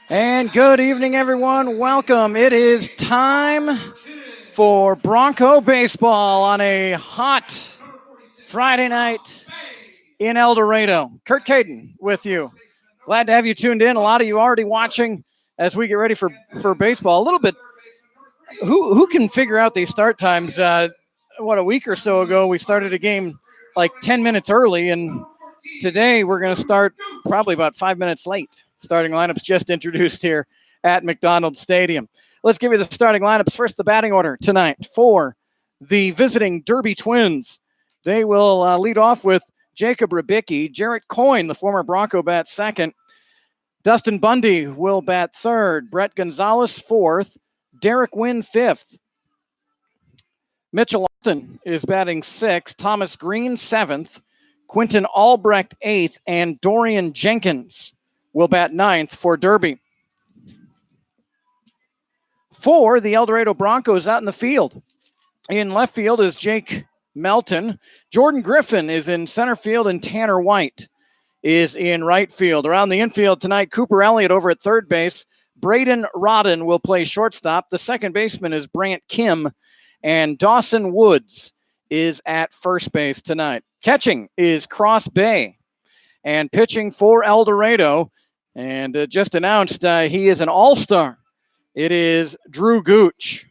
And good evening, everyone. Welcome. It is time for Bronco baseball on a hot Friday night in El Dorado. Kurt Caden with you. Glad to have you tuned in. A lot of you already watching as we get ready for baseball. A little bit. Who can figure out these start times? A week or so ago we started a game like 10 minutes early, and today we're going to start probably about 5 minutes late. Starting lineups just introduced here at McDonald's Stadium. Let's give you the starting lineups. First, the batting order tonight for the visiting Derby Twins. They will lead off with Jacob Rybicki. Jarrett Coyne, the former Bronco, bats second. Dustin Bundy will bat third. Brett Gonzalez fourth. Derek Wynn fifth. Mitchell Melton is batting sixth. Thomas Green seventh. Quentin Albrecht eighth. And Dorian Jenkins will bat ninth for Derby. For the El Dorado Broncos out in the field. In left field is Jake Melton. Jordan Griffin is in center field, and Tanner White is in right field. Around the infield tonight, Cooper Elliott over at third base. Braden Rodden will play shortstop. The second baseman is Brant Kim, and Dawson Woods is at first base tonight. Catching is Cross Bay, and pitching for El Dorado, and just announced he is an all-star. It is Drew Gooch.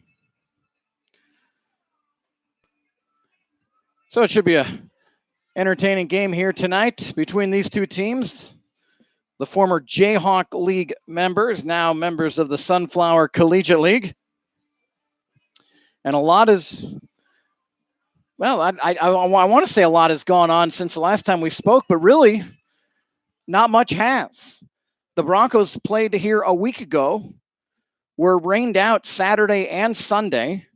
So it should be a entertaining game here tonight between these two teams. The former Jayhawk League members, now members of the Sunflower Collegiate League. And a lot is, well, I want to say a lot has gone on since the last time we spoke, but really not much has. The Broncos played here a week ago, were rained out Saturday and Sunday.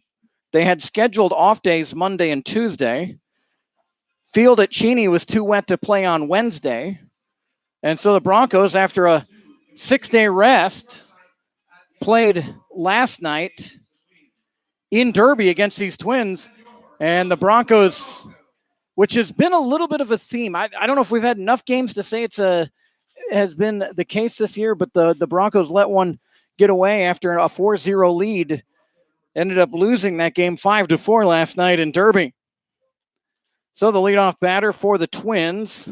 They had scheduled off days Monday and Tuesday. Field at Cheney was too wet to play on Wednesday. And so the Broncos, after a 6-day rest, played last night in Derby against these Twins. And the Broncos, which has been a little bit of a theme. I don't know if we've had enough games to say has been the case this year, but the Broncos let one get away after a 4-0 lead. Ended up losing that game 5-4 last night in Derby. So the leadoff batter for the Twins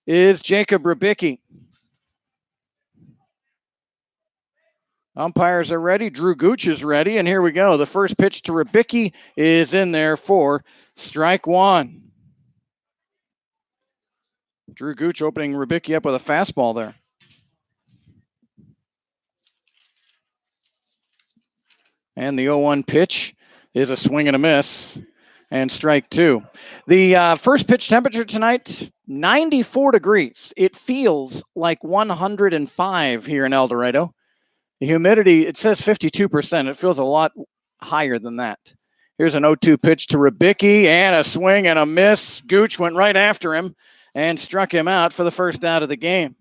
is Jacob Rybicki. Umpires are ready. Drew Gooch is ready. And here we go. The first pitch to Rybicki is in there for strike one. Drew Gooch opening Rybicki up with a fastball there. And the 0-1 pitch is a swing and a miss. And strike two. The first pitch temperature tonight, 94 degrees. It feels like 105 here in El Dorado. The humidity, it says 52%. It feels a lot higher than that. Here's an 0-2 pitch to Rybicki, and a swing and a miss. Gooch went right after him and struck him out for the first out of the game.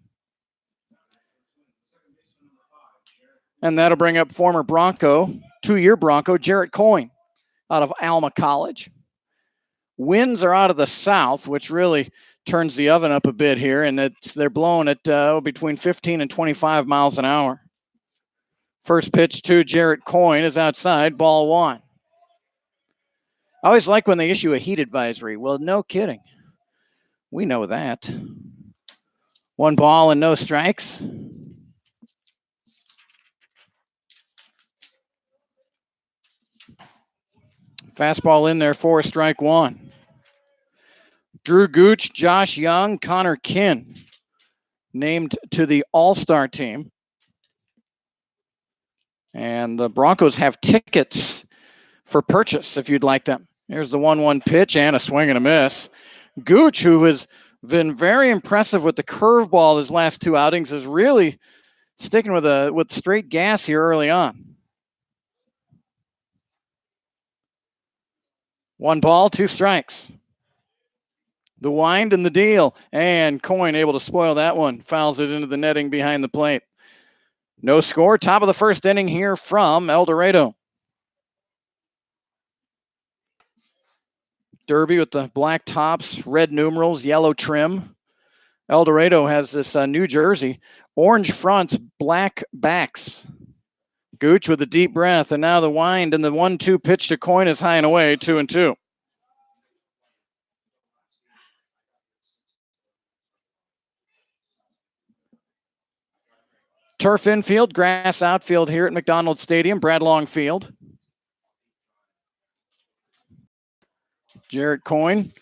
And that'll bring up former Bronco, 2-year Bronco, Jarrett Coyne out of Alma College. Winds are out of the south, which really turns the oven up a bit here, and they're blowing at between 15 and 25 miles an hour. First pitch to Jarrett Coyne is outside, ball one. I always like when they issue a heat advisory. Well, no kidding. We know that. 1 ball and no strikes. Fastball in there for strike one. Drew Gooch, Josh Young, Connor Kinn named to the All-Star team. And the Broncos have tickets for purchase if you'd like them. Here's the 1-1 pitch and a swing and a miss. Gooch, who has been very impressive with the curveball his last two outings, is really sticking with straight gas here early on. 1 ball, 2 strikes. The wind and the deal, and Coyne able to spoil that one. Fouls it into the netting behind the plate. No score. Top of the first inning here from El Dorado. Derby with the black tops, red numerals, yellow trim. El Dorado has this New Jersey. Orange fronts, black backs. Gooch with a deep breath, and now the wind and the 1-2 pitch to Coyne is high and away, 2-2. Turf infield, grass outfield here at McDonald Stadium, Brad Long Field. Jarrett Coyne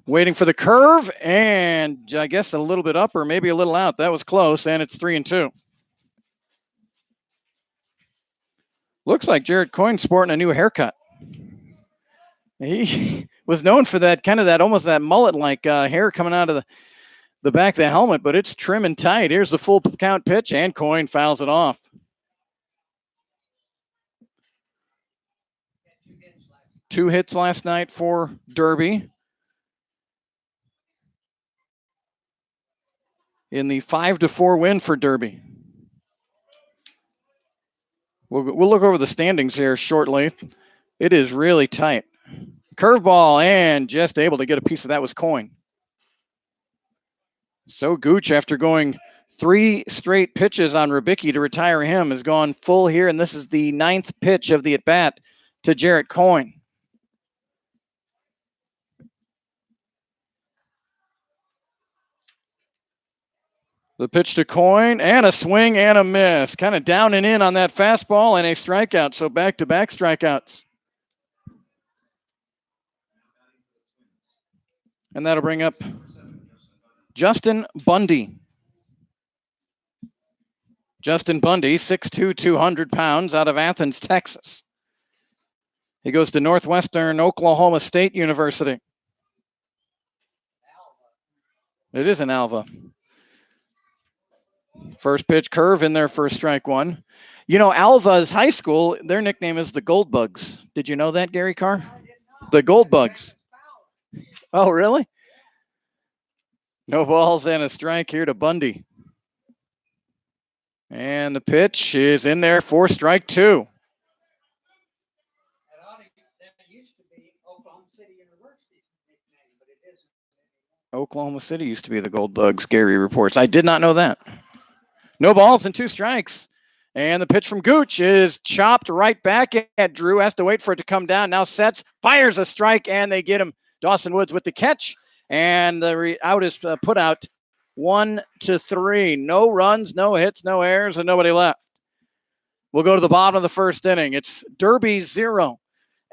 waiting for the curve, and I guess a little bit up or maybe a little out. That was close, and it's 3-2. Looks like Jarrett Coyne sporting a new haircut. He was known for that kind of that almost that mullet-like hair coming out of the back of the helmet, but it's trim and tight. Here's the full count pitch, and Coyne fouls it off. Two hits last night for Derby. In the 5-4 win for Derby. We'll look over the standings here shortly. It is really tight. Curveball, and just able to get a piece of that was Coyne. So Gooch, after going 3 straight pitches on Rubicki to retire him, has gone full here, and this is the 9th pitch of the at-bat to Jarrett Coyne. The pitch to Coyne, and a swing and a miss. Kind of down and in on that fastball, and a strikeout, so back-to-back strikeouts. And that'll bring up Justin Bundy. Justin Bundy, 6'2", 200 pounds, out of Athens, Texas. He goes to Northwestern Oklahoma State University. It is an Alva. First pitch curve in there for strike one. You know, Alva's high school, their nickname is the Gold Bugs. Did you know that, Gary Carr? The Gold Bugs. Oh, really? No balls and a strike here to Bundy. And the pitch is in there for strike two. Oklahoma City used to be the Gold Bugs, Gary reports. I did not know that. No balls and 2 strikes. And the pitch from Gooch is chopped right back at Drew. Has to wait for it to come down. Now sets, fires a strike, and they get him. Dawson Woods with the catch. And the out is put out 1-3. No runs, no hits, no errors, and nobody left. We'll go to the bottom of the first inning. It's Derby 0.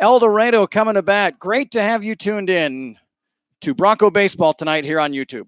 El Dorado coming to bat. Great to have you tuned in to Bronco Baseball tonight here on YouTube.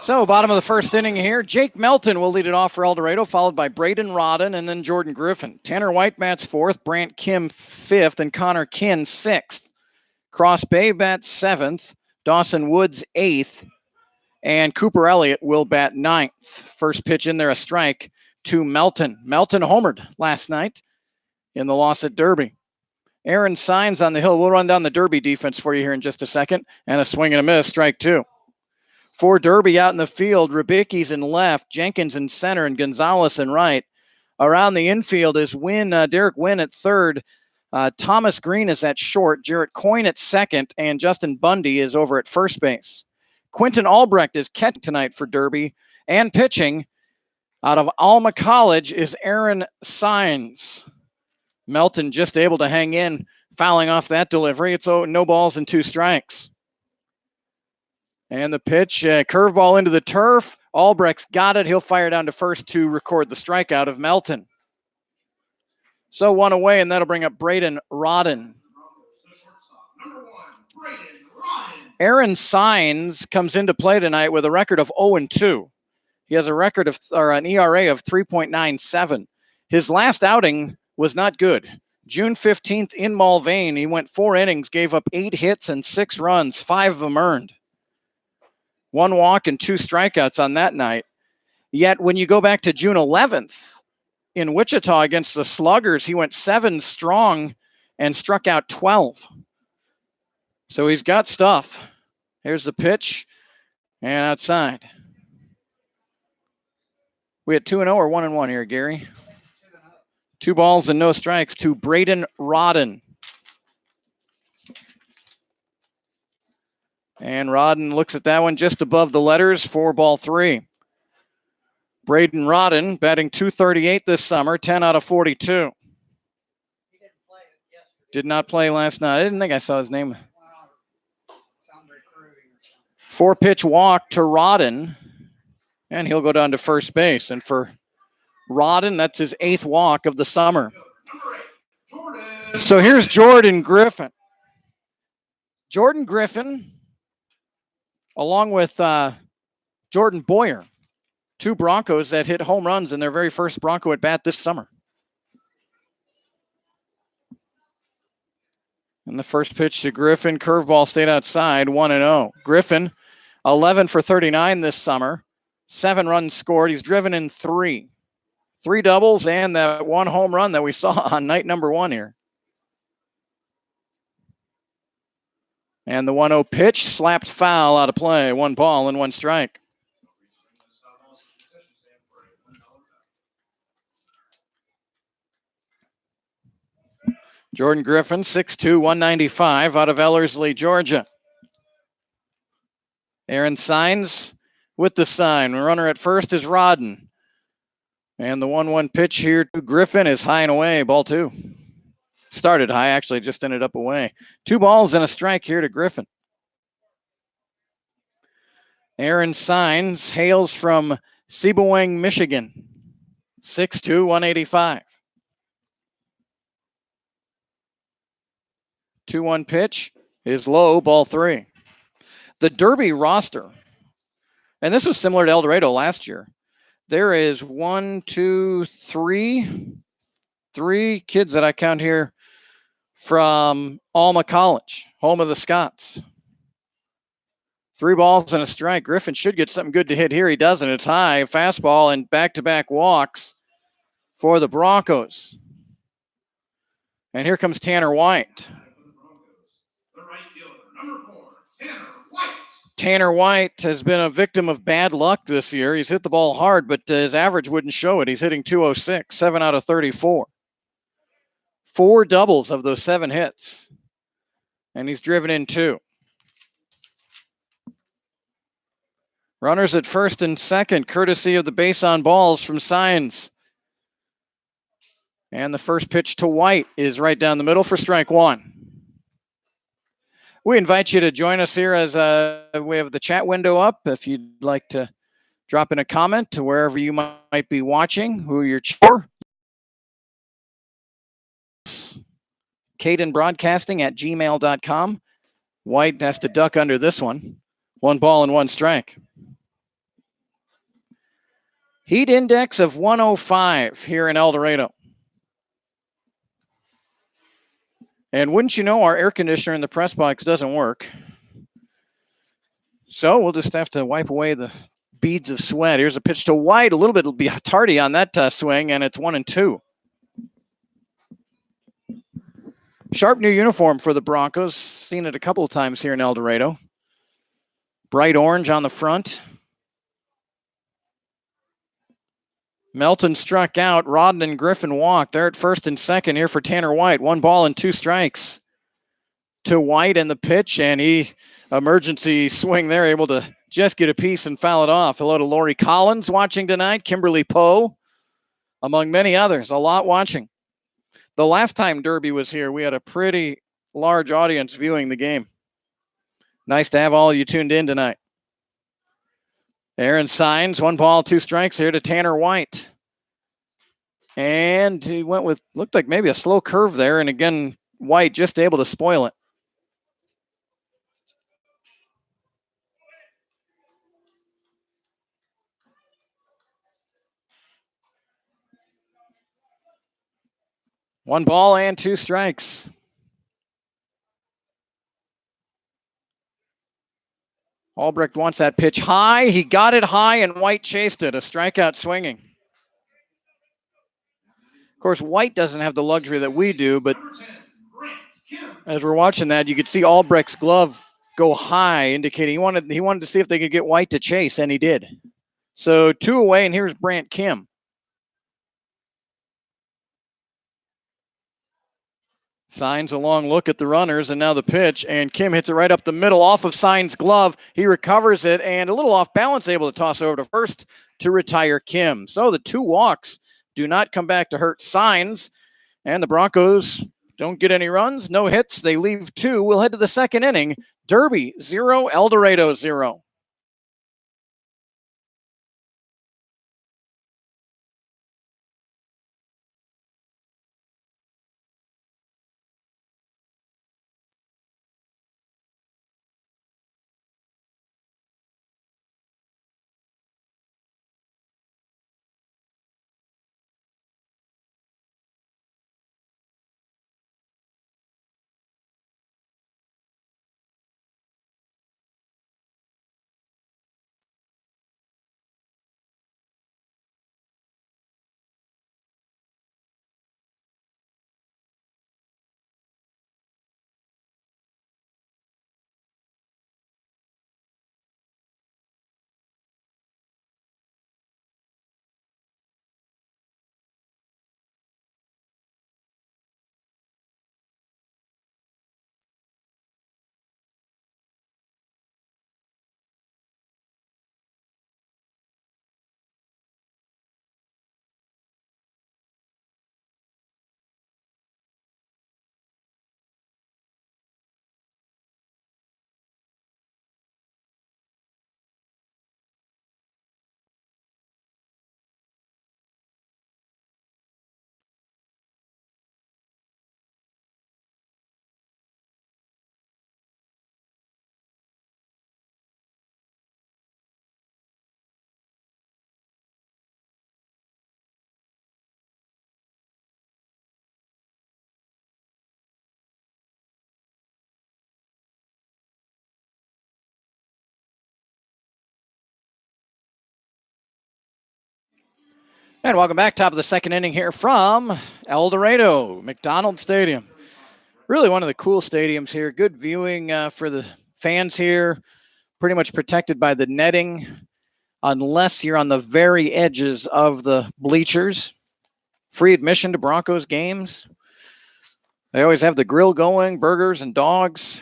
So, bottom of the first inning here, Jake Melton will lead it off for El Dorado, followed by Braden Rodden and then Jordan Griffin. Tanner White bats 4th, Brant Kim 5th, and Connor Kinn 6th. Cross Bay bats 7th, Dawson Woods 8th, and Cooper Elliott will bat 9th. First pitch in there, a strike to Melton. Melton homered last night in the loss at Derby. Aaron Signs on the hill. We'll run down the Derby defense for you here in just a second. And a swing and a miss, strike two. For Derby out in the field, Ribicki's in left, Jenkins in center, and Gonzalez in right. Around the infield is Derek Wynn at third. Thomas Green is at short, Jarrett Coyne at second, and Justin Bundy is over at first base. Quentin Albrecht is catching tonight for Derby, and pitching out of Alma College is Aaron Signs. Melton just able to hang in, fouling off that delivery. It's no balls and two strikes. And the pitch, curveball into the turf. Albrecht's got it. He'll fire down to first to record the strikeout of Melton. So one away, and that'll bring up Braden Rodden. Aaron Signs comes into play tonight with a record of 0-2. He has a record of, or an ERA of 3.97. His last outing was not good. June 15th in Mulvane, he went 4 innings, gave up 8 hits and 6 runs, 5 of them earned. 1 walk and 2 strikeouts on that night. Yet when you go back to June 11th in Wichita against the Sluggers, he went 7 strong and struck out 12. So he's got stuff. Here's the pitch and outside. We had 2-0 or 1-1 here, Gary? 2 balls and no strikes to Braden Rodden. And Rodden looks at that one just above the letters for ball 3. Braden Rodden batting .238 this summer, 10 out of 42. Did not play last night. I didn't think I saw his name. 4-pitch walk to Rodden, and he'll go down to first base. And for Rodden, that's his 8th walk of the summer. So here's Jordan Griffin. Jordan Griffin, along with Jordan Boyer, 2 Broncos that hit home runs in their very first Bronco at bat this summer. And the first pitch to Griffin, curveball stayed outside, 1-0. Griffin, 11 for 39 this summer, 7 runs scored. He's driven in 3 doubles and that 1 home run that we saw on night number 1 here. And the 1-0 pitch slapped foul out of play. 1 ball and 1 strike. Jordan Griffin, 6'2", 195 out of Ellerslie, Georgia. Aaron Signs with the sign. Runner at first is Rodden. And the 1-1 pitch here to Griffin is high and away, ball 2. Started high, actually, just ended up away. 2 balls and a strike here to Griffin. Aaron Signs hails from Sebowang, Michigan. 6'2", 185. 2-1 pitch is low, ball 3. The Derby roster, and this was similar to El Dorado last year. There is 3 kids that I count here from Alma College, home of the Scots. 3 balls and a strike. Griffin should get something good to hit here. He doesn't. It's high, fastball, and back-to-back walks for the Broncos. And here comes Tanner White. Tanner White has been a victim of bad luck this year. He's hit the ball hard, but his average wouldn't show it. He's hitting .206, 7 out of 34. 4 doubles of those 7 hits. And he's driven in 2. Runners at first and second, courtesy of the base on balls from Signs. And the first pitch to White is right down the middle for strike 1. We invite you to join us here as we have the chat window up. If you'd like to drop in a comment to wherever you might be watching, who you're cheering. CadenBroadcasting@gmail.com. White has to duck under this one. 1 ball and 1 strike. Heat index of 105 here in El Dorado. And wouldn't you know, our air conditioner in the press box doesn't work. So we'll just have to wipe away the beads of sweat. Here's a pitch to White. A little bit will be tardy on that swing, and it's 1-2. Sharp new uniform for the Broncos. Seen it a couple of times here in El Dorado. Bright orange on the front. Melton struck out. Rodden and Griffin walked. They're at first and second here for Tanner White. 1 ball and 2 strikes to White in the pitch, and he emergency swing there, able to just get a piece and foul it off. Hello to Lori Collins watching tonight. Kimberly Poe, among many others. A lot watching. The last time Derby was here, we had a pretty large audience viewing the game. Nice to have all of you tuned in tonight. Aaron Signs, 1 ball, 2 strikes here to Tanner White. And he went with, looked like maybe a slow curve there. And again, White just able to spoil it. One ball and 2 strikes. Albrecht wants that pitch high. He got it high, and White chased it. A strikeout swinging. Of course, White doesn't have the luxury that we do, but as we're watching that, you could see Albrecht's glove go high, indicating he wanted to see if they could get White to chase, and he did. So 2 away, and here's Brant Kim. Signs a long look at the runners, and now the pitch, and Kim hits it right up the middle off of Signs' glove. He recovers it, and a little off balance, able to toss it over to first to retire Kim. So the 2 walks do not come back to hurt Signs, and the Broncos don't get any runs, no hits. They leave 2. We'll head to the second inning. Derby 0, El Dorado 0. And welcome back. Top of the second inning here from El Dorado, McDonald Stadium. Really one of the cool stadiums here. Good viewing for the fans here. Pretty much protected by the netting, unless you're on the very edges of the bleachers. Free admission to Broncos games. They always have the grill going, burgers and dogs.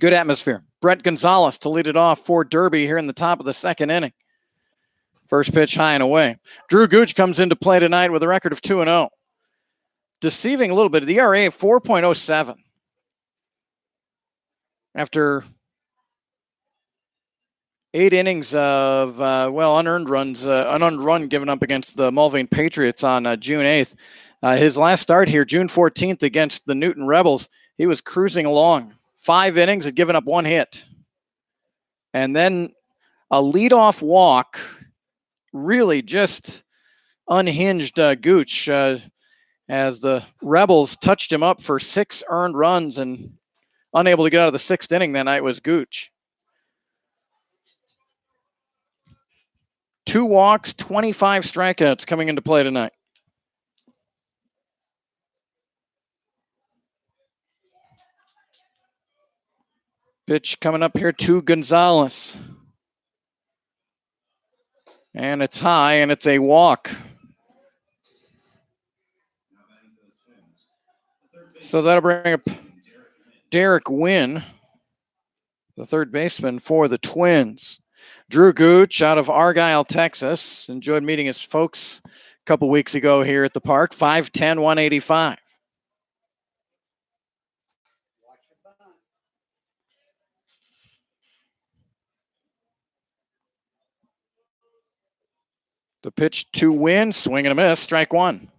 Good atmosphere. Brett Gonzalez to lead it off for Derby here in the top of the second inning. First pitch high and away. Drew Gooch comes into play tonight with a record of 2-0. Deceiving a little bit. The ERA of 4.07. After 8 innings of, unearned runs, an unearned run given up against the Mulvane Patriots on June 8th. His last start here, June 14th, against the Newton Rebels, he was cruising along. 5 innings, had given up 1 hit. And then a leadoff walk really just unhinged Gooch as the Rebels touched him up for 6 earned runs, and unable to get out of the 6th inning that night was Gooch. 2 walks, 25 strikeouts coming into play tonight. Pitch coming up here to Gonzalez. And it's high, and it's a walk. So that'll bring up Derek Wynn, the third baseman for the Twins. Drew Gooch out of Argyle, Texas. Enjoyed meeting his folks a couple weeks ago here at the park. 5'10", 185. The pitch to Wynn, swing and a miss, strike one.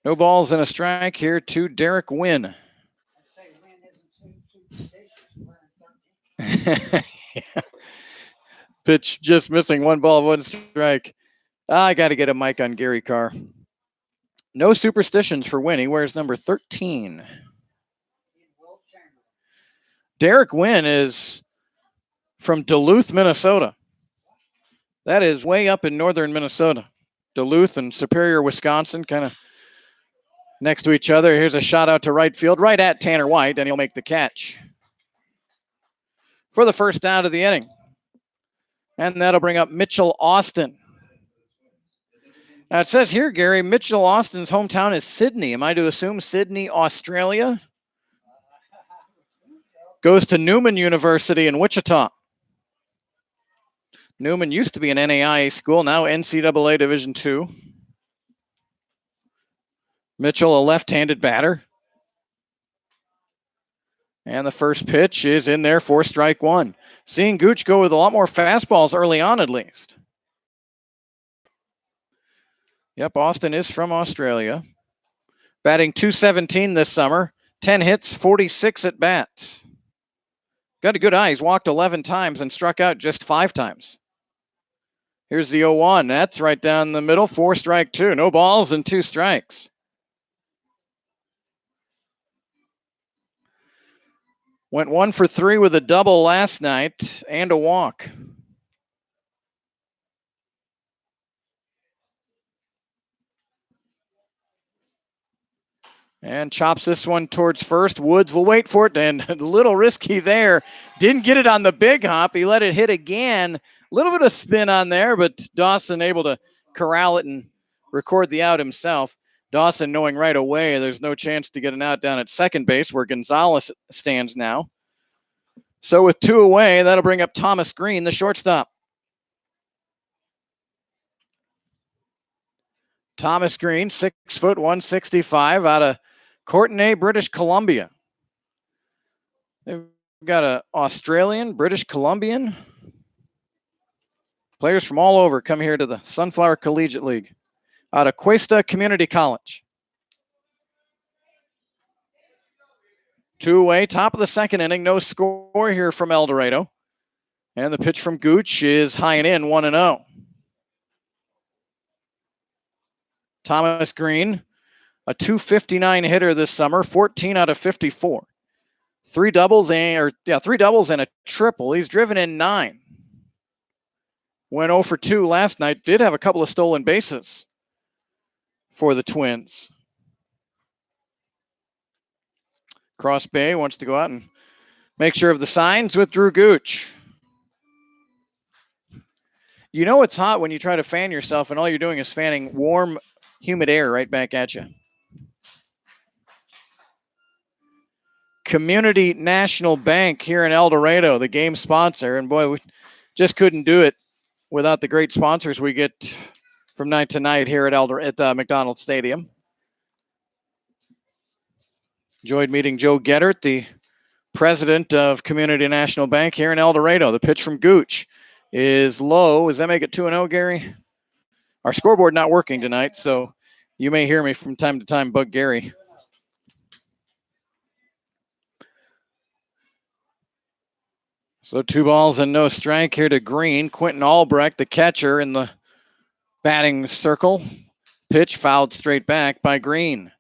No balls and a strike here to Derek Wynn. Pitch just missing, 1 ball, 1 strike. I got to get a mic on Gary Carr. No superstitions for Wynn. He wears number 13. Derek Wynn is from Duluth, Minnesota. That is way up in northern Minnesota. Duluth and Superior, Wisconsin, kind of next to each other. Here's a shot out to right field, right at Tanner White, and he'll make the catch for the first out of the inning. And that'll bring up Mitchell Austin. Now it says here, Gary, Mitchell Austin's hometown is Sydney. Am I to assume Sydney, Australia? Goes to Newman University in Wichita. Newman used to be an NAIA school, now NCAA Division II. Mitchell, a left-handed batter. And the first pitch is in there for strike one. Seeing Gooch go with a lot more fastballs early on, at least. Yep, Austin is from Australia. Batting .217 this summer. 10 hits, 46 at bats. Got a good eye. He's walked 11 times and struck out just 5 times. Here's the 0-1. That's right down the middle. 4 strike 2. No balls and 2 strikes. Went 1 for 3 with a double last night and a walk. And chops this one towards first. Woods will wait for it, and a little risky there. Didn't get it on the big hop. He let it hit again. A little bit of spin on there, but Dawson able to corral it and record the out himself. Dawson knowing right away there's no chance to get an out down at second base where Gonzalez stands now. So with 2 away, that'll bring up Thomas Green, the shortstop. Thomas Green, 6 foot 165, out of Courtenay, British Columbia. They've got an Australian, British Columbian. Players from all over come here to the Sunflower Collegiate League out of Cuesta Community College. 2 away, top of the second inning. No score here from El Dorado. And the pitch from Gooch is high and in, 1-0. Thomas Green, a .259 hitter this summer, 14 out of 54. 3 doubles and a triple. He's driven in 9. Went 0 for 2 last night. Did have a couple of stolen bases for the Twins. Cross Bay wants to go out and make sure of the signs with Drew Gooch. You know it's hot when you try to fan yourself and all you're doing is fanning warm, humid air right back at you. Community National Bank here in El Dorado, the game sponsor. And boy, we just couldn't do it without the great sponsors we get from night to night here at McDonald's Stadium. Enjoyed meeting Joe Gettert, the president of Community National Bank here in El Dorado. The pitch from Gooch is low. Does that make it 2-0, Gary? Our scoreboard not working tonight, so you may hear me from time to time bug Gary. So 2 balls and no strike here to Green. Quentin Albrecht, the catcher in the batting circle. Pitch fouled straight back by Green.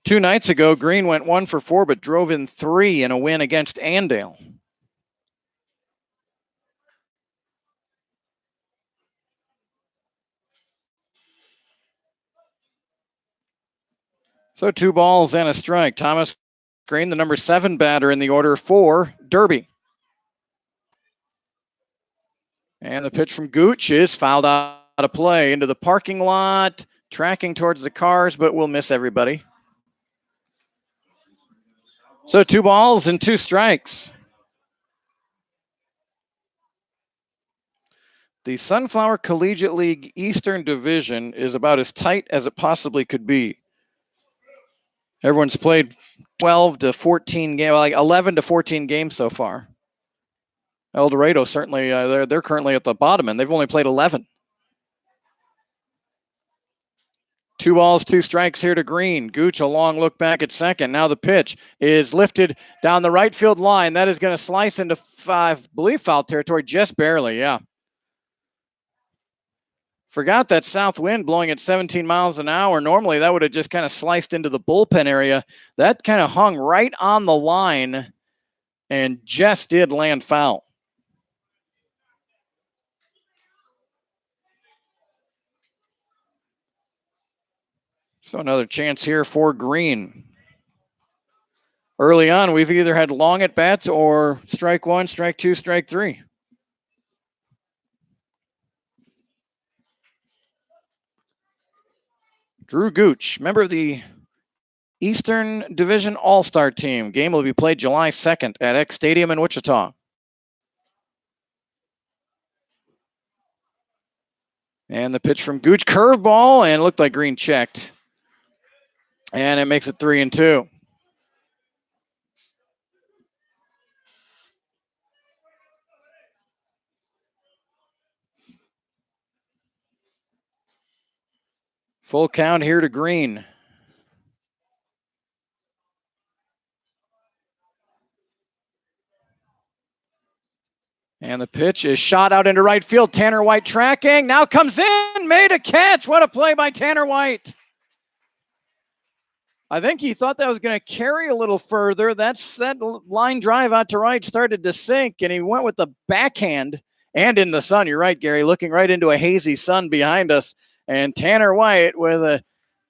2 nights ago, Green went 1 for 4, but drove in 3 in a win against Andale. So 2 balls and a strike. Thomas Green, the number 7 batter in the order for Derby. And the pitch from Gooch is fouled out of play into the parking lot, tracking towards the cars, but will miss everybody. So 2 balls and 2 strikes. The Sunflower Collegiate League Eastern Division is about as tight as it possibly could be. Everyone's played 12 to 14 games, like 11 to 14 games so far. El Dorado certainly, they're currently at the bottom, and they've only played 11. 2 balls, 2 strikes here to Green. Gooch, a long look back at second. Now the pitch is lifted down the right field line. That is going to slice into, I believe, foul territory, just barely, yeah. Forgot that south wind blowing at 17 miles an hour. Normally, that would have just kind of sliced into the bullpen area. That kind of hung right on the line and just did land foul. So another chance here for Green. Early on, we've either had long at bats or strike 1, strike 2, strike 3. Drew Gooch, member of the Eastern Division All-Star Team. Game will be played July 2nd at X Stadium in Wichita. And the pitch from Gooch, curveball, and looked like Green checked. And it makes it 3-2. Full count here to Green. And the pitch is shot out into right field. Tanner White tracking. Now comes in. Made a catch. What a play by Tanner White. I think he thought that was going to carry a little further. That line drive out to right started to sink, and he went with the backhand and in the sun. You're right, Gary, looking right into a hazy sun behind us. And Tanner White with a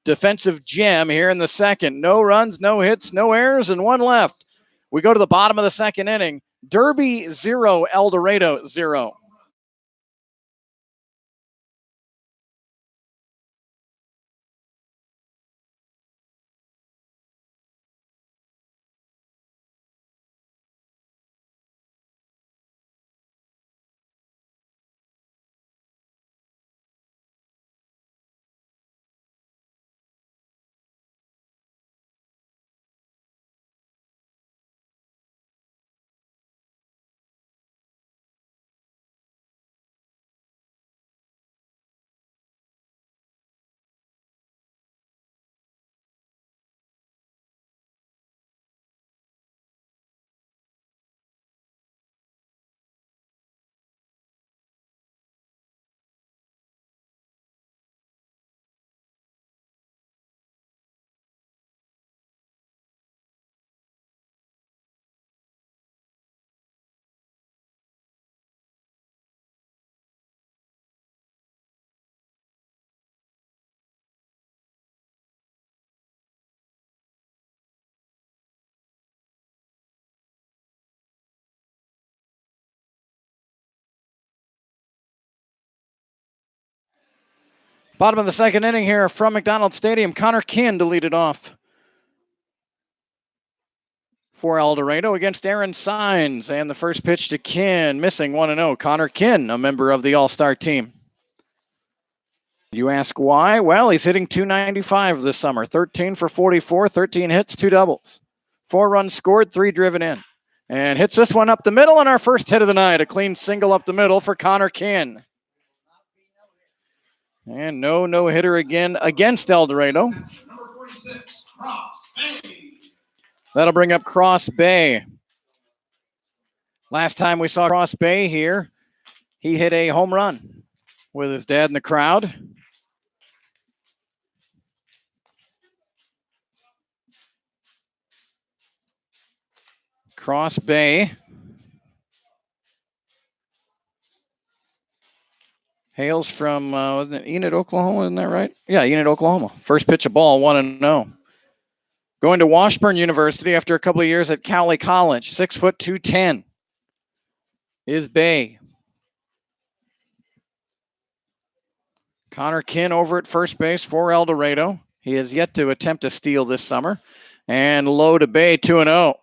defensive gem here in the second. No runs, no hits, no errors, and 1 left. We go to the bottom of the second inning. Derby 0, El Dorado 0. Bottom of the second inning here from McDonald Stadium. Connor Kinn to lead it off for El Dorado against Aaron Sines. And the first pitch to Kinn, missing 1-0. Connor Kinn, a member of the All-Star team. You ask why? Well, he's hitting .295 this summer. 13 for 44, 13 hits, 2 doubles. 4 runs scored, 3 driven in. And hits this one up the middle on our first hit of the night. A clean single up the middle for Connor Kinn. And no hitter again against El Dorado. Number 46, Cross Bay. That'll bring up Cross Bay. Last time we saw Cross Bay here, he hit a home run with his dad in the crowd. Cross Bay. Hails from Enid, Oklahoma, isn't that right? Yeah, Enid, Oklahoma. First pitch of ball, 1-0. Going to Washburn University after a couple of years at Cowley College. 6 foot 210 is Bay. Connor Kinn over at first base for El Dorado. He has yet to attempt a steal this summer. And low to Bay, 2-0.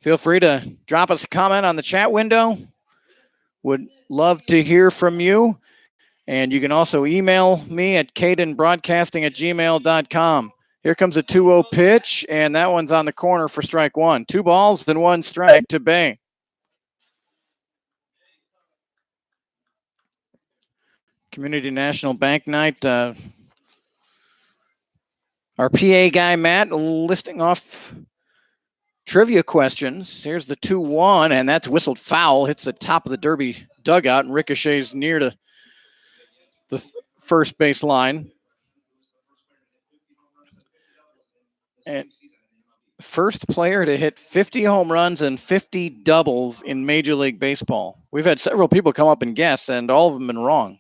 Feel free to drop us a comment on the chat window. Would love to hear from you. And you can also email me at cadenbroadcasting@gmail.com. Here comes a 2-0 pitch, and that one's on the corner for strike one. 2 balls, then 1 strike to Bay. Community National Bank Night. Our PA guy, Matt, listing off trivia questions. Here's the 2-1, and that's whistled foul. Hits the top of the Derby dugout and ricochets near to the first base line. And first player to hit 50 home runs and 50 doubles in Major League Baseball. We've had several people come up and guess, and all of them been wrong.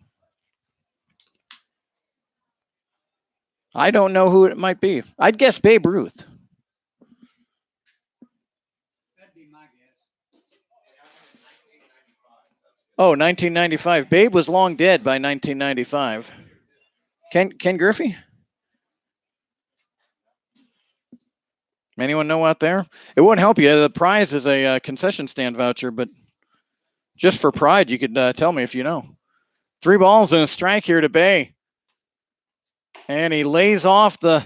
I don't know who it might be. I'd guess Babe Ruth. That'd be my guess. Oh, 1995. Babe was long dead by 1995. Ken Griffey? Anyone know out there? It wouldn't help you. The prize is a concession stand voucher, but just for pride, you could tell me if you know. 3 balls and a strike here to Bay. And he lays off the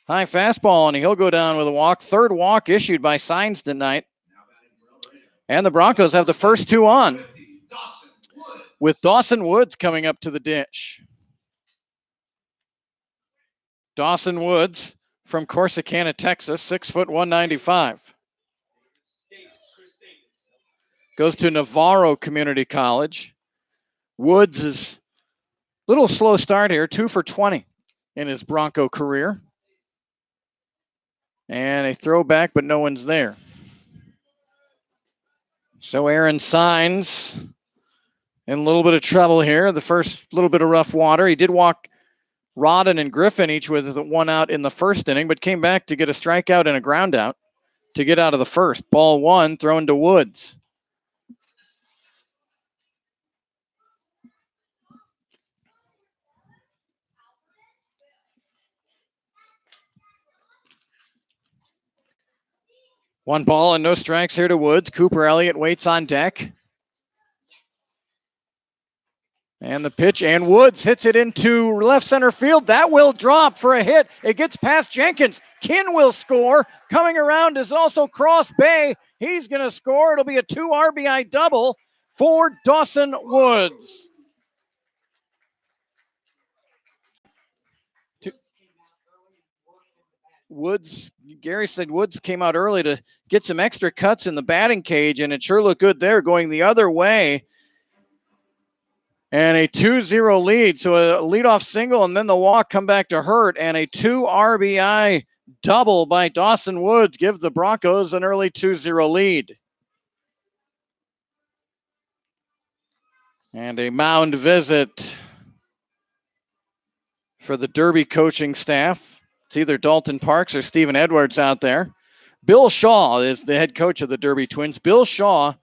high fastball, and he'll go down with a walk. 3rd walk issued by Signs tonight. And the Broncos have the first 2 on, with Dawson Woods coming up to the dish. Dawson Woods from Corsicana, Texas, 6 foot 195. Goes to Navarro Community College. Woods is a little slow start here, 2 for 20 in his Bronco career. And a throwback, but no one's there. So Aaron Signs in a little bit of trouble here. The first little bit of rough water. He did walk Rodden and Griffin, each with 1 out in the first inning, but came back to get a strikeout and a ground out to get out of the first. Ball 1 thrown to Woods. One ball and no strikes here to Woods. Cooper Elliott waits on deck. And the pitch, and Woods hits it into left center field. That will drop for a hit. It gets past Jenkins. Kinn will score. Coming around is also Cross Bay. He's going to score. It'll be a 2 RBI double for Dawson Woods. Woods, Gary said Woods came out early to get some extra cuts in the batting cage, and it sure looked good there going the other way. And a 2-0 lead. So a leadoff single and then the walk come back to hurt. And a 2 RBI double by Dawson Woods give the Broncos an early 2-0 lead. And a mound visit for the Derby coaching staff. It's either Dalton Parks or Stephen Edwards out there. Bill Shaw is the head coach of the Derby Twins. Bill Shaw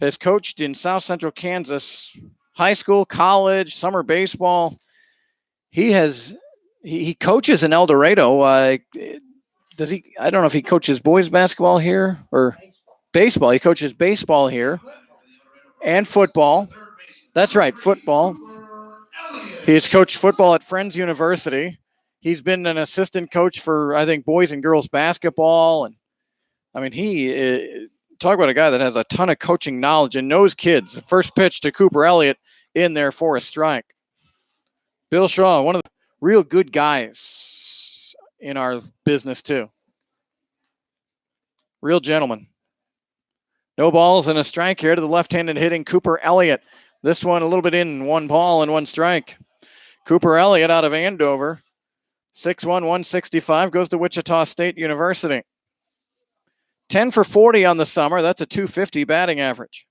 has coached in South Central Kansas high school, college, summer baseball. He coaches in El Dorado. Does he? I don't know if he coaches boys basketball here or baseball. He coaches baseball here and football. That's right, football. He's coached football at Friends University. He's been an assistant coach for, I think, boys and girls basketball. And I mean, talk about a guy that has a ton of coaching knowledge and knows kids. First pitch to Cooper Elliott in there for a strike. Bill Shaw, one of the real good guys in our business too. Real gentleman. No balls and a strike here to the left-handed hitting Cooper Elliott. This one a little bit in, 1 ball and 1 strike. Cooper Elliott out of Andover. 6'1", 165, goes to Wichita State University. 10 for 40 on the summer. That's a .250 batting average.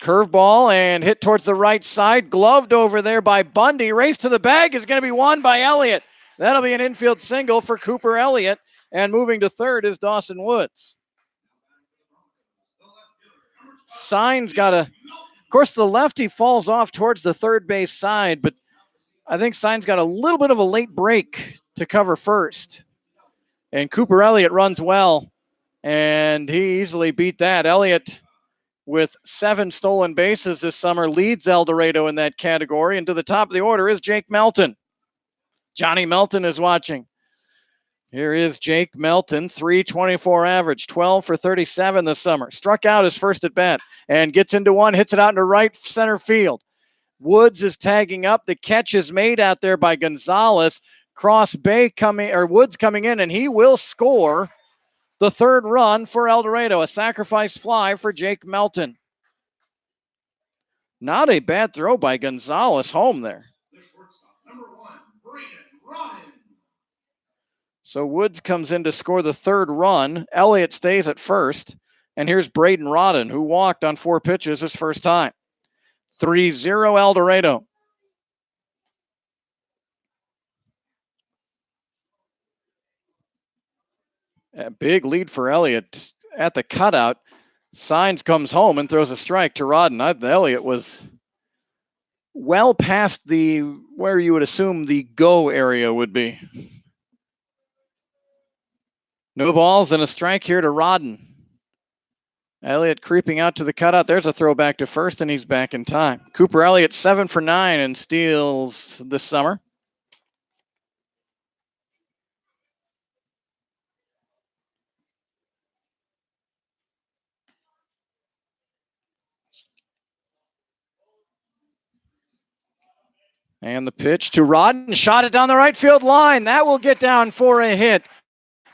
Curveball and hit towards the right side. Gloved over there by Bundy. Race to the bag is going to be won by Elliott. That'll be an infield single for Cooper Elliott. And moving to third is Dawson Woods. Signs got a... Of course, the lefty falls off towards the third base side, but I think Signs got a little bit of a late break to cover first. And Cooper Elliott runs well, and he easily beat that. Elliott, with 7 stolen bases this summer, leads El Dorado in that category. And to the top of the order is Jake Melton. Johnny Melton is watching. Here is Jake Melton, .324 average, 12 for 37 this summer. Struck out his first at bat and gets into one, hits it out into right center field. Woods is tagging up. The catch is made out there by Gonzalez. Woods coming in, and he will score the third run for El Dorado. A sacrifice fly for Jake Melton. Not a bad throw by Gonzalez home there. So Woods comes in to score the third run. Elliott stays at first. And here's Braden Rodden, who walked on 4 pitches his first time. 3-0 El Dorado. A big lead for Elliott at the cutout. Signs comes home and throws a strike to Rodden. Elliott was well past where you would assume the go area would be. No balls and a strike here to Rodden. Elliott creeping out to the cutout. There's a throw back to first, and he's back in time. Cooper Elliott 7 for 9 in steals this summer. And the pitch to Rodden. Shot it down the right field line. That will get down for a hit.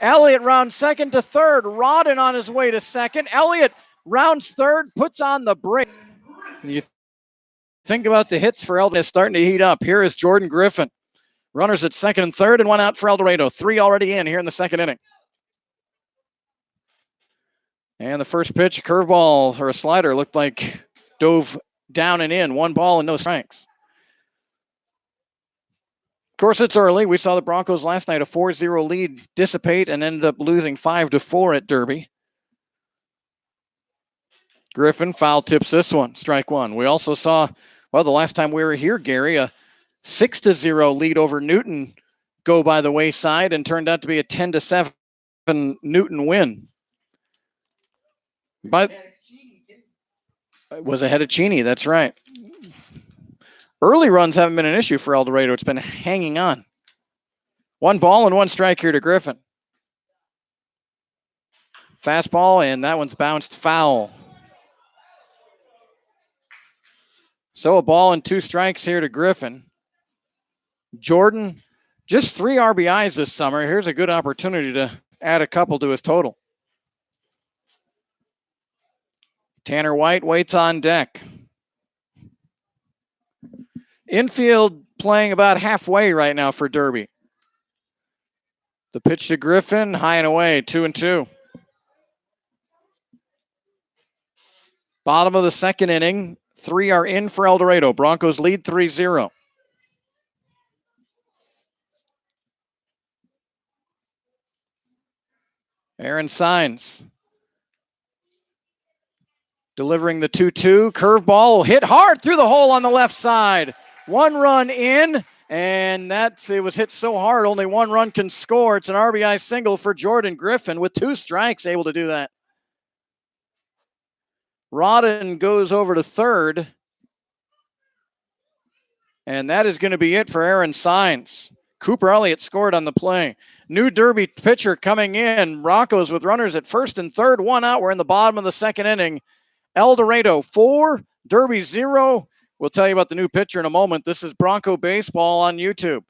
Elliott rounds second to third. Rodden on his way to second. Elliott rounds third, puts on the brake. You think about the hits for El Dorado starting to heat up. Here is Jordan Griffin. Runners at second and third, and 1 out for El Dorado. 3 already in here in the second inning. And the first pitch, curveball or a slider, looked like dove down and in. 1 ball and no strikes. Of course, it's early. We saw the Broncos last night, a 4-0 lead dissipate and ended up losing 5-4 at Derby. Griffin foul tips this one, strike 1. We also saw, the last time we were here, Gary, a 6-0 lead over Newton go by the wayside and turned out to be a 10-7 Newton win. But it was ahead of Cheney, that's right. Early runs haven't been an issue for El Dorado. It's been hanging on. 1 ball and 1 strike here to Griffin. Fastball, and that one's bounced foul. So a ball and 2 strikes here to Griffin. Jordan, just 3 RBIs this summer. Here's a good opportunity to add a couple to his total. Tanner White waits on deck. Infield playing about halfway right now for Derby. The pitch to Griffin, high and away, 2-2. Bottom of the second inning, 3 are in for El Dorado. Broncos lead 3-0. Aaron Signs delivering the 2-2. Curveball hit hard through the hole on the left side. 1 run in, and it was hit so hard, only 1 run can score. It's an RBI single for Jordan Griffin with 2 strikes, able to do that. Rodden goes over to third, and that is going to be it for Aaron Signs. Cooper Elliott scored on the play. New Derby pitcher coming in. Broncos with runners at first and third, 1 out. We're in the bottom of the second inning. El Dorado 4, Derby 0. We'll tell you about the new pitcher in a moment. This is Bronco Baseball on YouTube.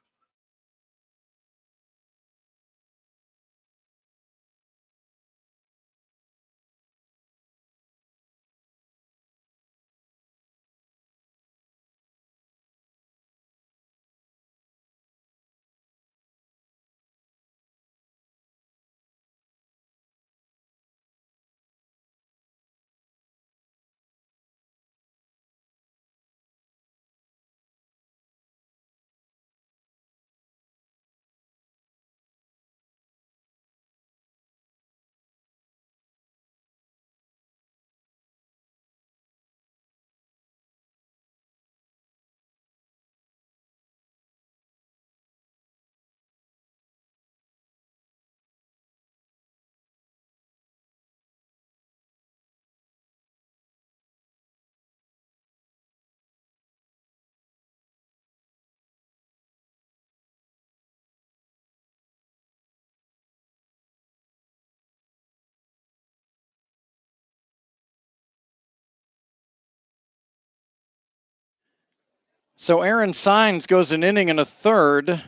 So Aaron Sines goes an inning and a third.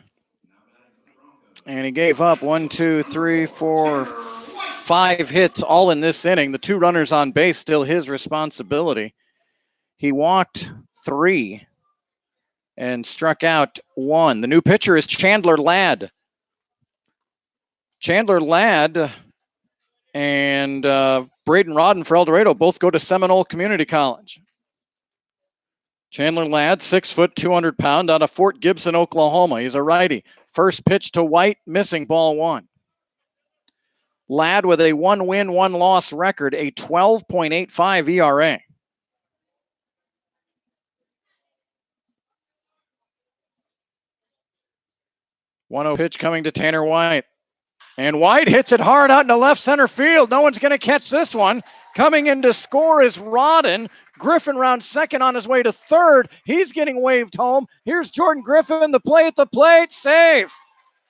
And he gave up 1, 2, 3, 4, 5 hits all in this inning. The 2 runners on base, still his responsibility. He walked 3 and struck out 1. The new pitcher is Chandler Ladd. Chandler Ladd and Braden Rodden for El Dorado both go to Seminole Community College. Chandler Ladd, 6 foot, 200 pound, out of Fort Gibson, Oklahoma. He's a righty. First pitch to White, missing, ball 1. Ladd with a 1-win, 1-loss record, a 12.85 ERA. One-0 pitch coming to Tanner White. And White hits it hard out into left center field. No one's going to catch this one. Coming in to score is Rodden. Griffin round second on his way to third. He's getting waved home. Here's Jordan Griffin, the play at the plate, safe.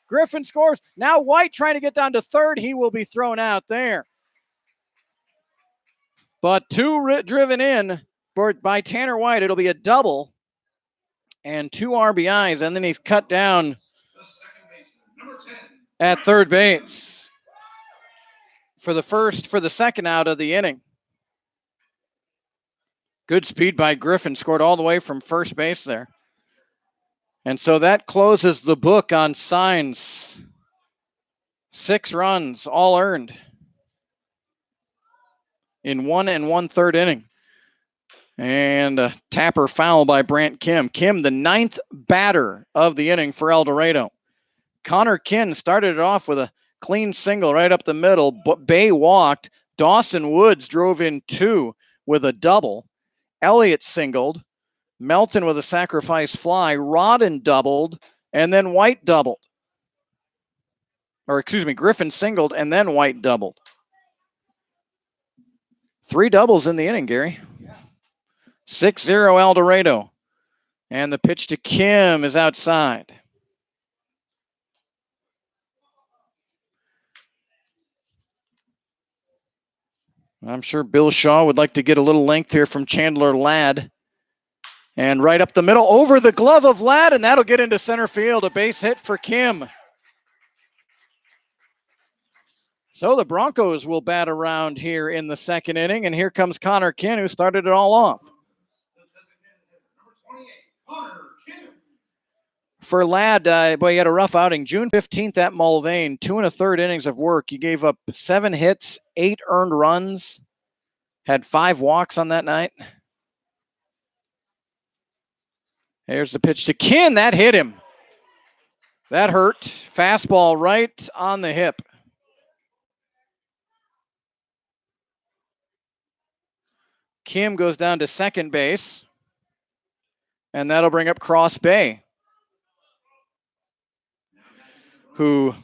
Griffin scores. Now White trying to get down to third. He will be thrown out there. But 2 driven in by Tanner White. It'll be a double and 2 RBIs, and then he's cut down at third base for the second out of the inning. Good speed by Griffin, scored all the way from first base there. And so that closes the book on Sines. 6 runs, all earned in 1 1/3 inning. And a tapper foul by Brant Kim. Kim, the 9th batter of the inning for El Dorado. Connor Kinn started it off with a clean single right up the middle. Bay walked. Dawson Woods drove in 2 with a double. Elliott singled. Melton with a sacrifice fly. Rodden doubled. And then White doubled. Griffin singled and then White doubled. 3 doubles in the inning, Gary. 6-0 El Dorado. And the pitch to Kim is outside. I'm sure Bill Shaw would like to get a little length here from Chandler Ladd. And right up the middle, over the glove of Ladd, and that'll get into center field. A base hit for Kim. So the Broncos will bat around here in the second inning, and here comes Connor Kinn, who started it all off. For Ladd, he had a rough outing. June 15th at Mulvane, 2 1/3 innings of work. He gave up 7 hits, 8 earned runs, had 5 walks on that night. Here's the pitch to Kinn. That hit him. That hurt. Fastball right on the hip. Kim goes down to second base, and that'll bring up Cross Bay, who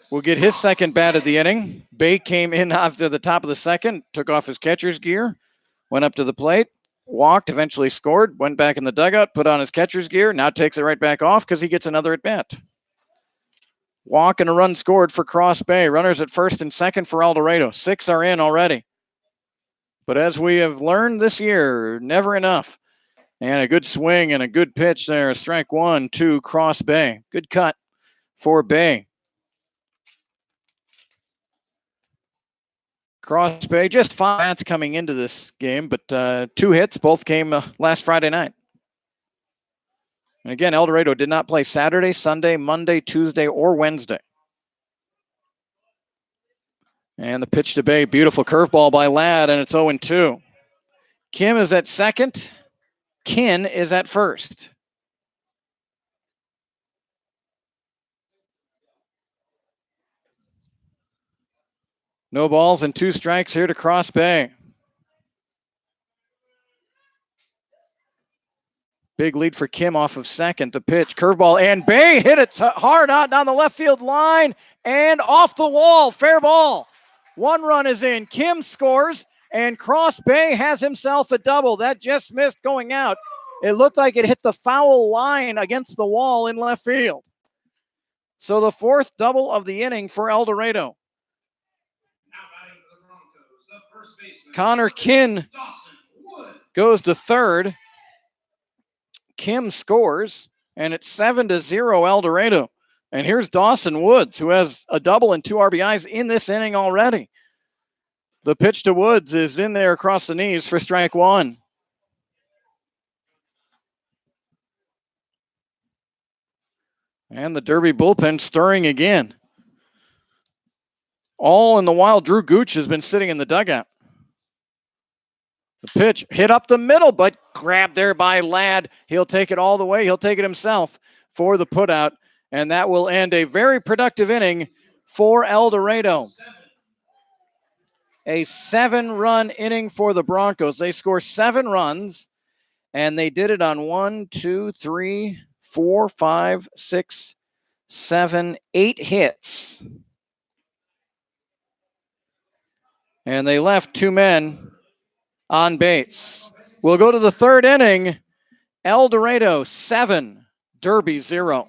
will get his second bat of the inning. Bay came in after the top of the second, took off his catcher's gear, went up to the plate, walked, eventually scored, went back in the dugout, put on his catcher's gear, now takes it right back off because he gets another at-bat. Walk and a run scored for Cross Bay. Runners at first and second for El Dorado. 6 are in already. But as we have learned this year, never enough. And a good swing and a good pitch there. Strike 1 to Cross Bay. Good cut for Bay. Cross Bay, just 5 bats coming into this game, but 2 hits. Both came last Friday night. And again, El Dorado did not play Saturday, Sunday, Monday, Tuesday, or Wednesday. And the pitch to Bay, beautiful curveball by Ladd, and it's 0-2. Kim is at second. Kinn is at first. No balls and 2 strikes here to Cross Bay. Big lead for Kim off of second. The pitch, curveball, and Bay hit it hard out down the left field line and off the wall. Fair ball. 1 run is in. Kim scores, and Cross Bay has himself a double. That just missed going out. It looked like it hit the foul line against the wall in left field. So the 4th double of the inning for El Dorado. Connor Kinn goes to third. Kim scores, and it's 7-0 El Dorado. And here's Dawson Woods, who has a double and 2 RBIs in this inning already. The pitch to Woods is in there across the knees for strike 1. And the Derby bullpen stirring again. All in the while, Drew Gooch has been sitting in the dugout. The pitch hit up the middle, but grabbed there by Ladd. He'll take it all the way. He'll take it himself for the putout. And that will end a very productive inning for El Dorado. A 7-run inning for the Broncos. They score 7 runs, and they did it on 1, 2, 3, 4, 5, 6, 7, 8 hits. And they left 2 men on base. We'll go to the 3rd inning. El Dorado 7, Derby 0.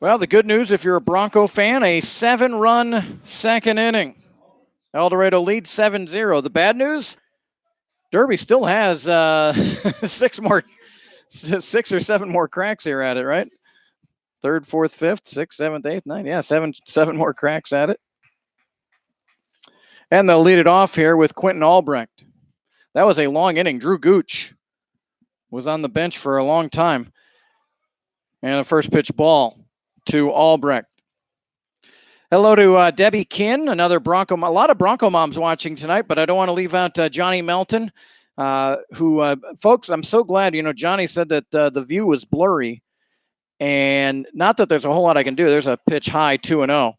Well, the good news, if you're a Bronco fan, a 7-run second inning. El Dorado leads 7-0. The bad news, Derby still has 6 or 7 more cracks here at it, right? 3rd, 4th, 5th, 6th, 7th, 8th, 9th. Yeah, 7 more cracks at it. And they'll lead it off here with Quentin Albrecht. That was a long inning. Drew Gooch was on the bench for a long time. And the first pitch ball to Albrecht. Hello to Debbie Kinn, another Bronco. A lot of Bronco moms watching tonight, but I don't want to leave out Johnny Melton, who, folks, I'm so glad, Johnny said that the view was blurry. And not that there's a whole lot I can do. There's a pitch high 2-0.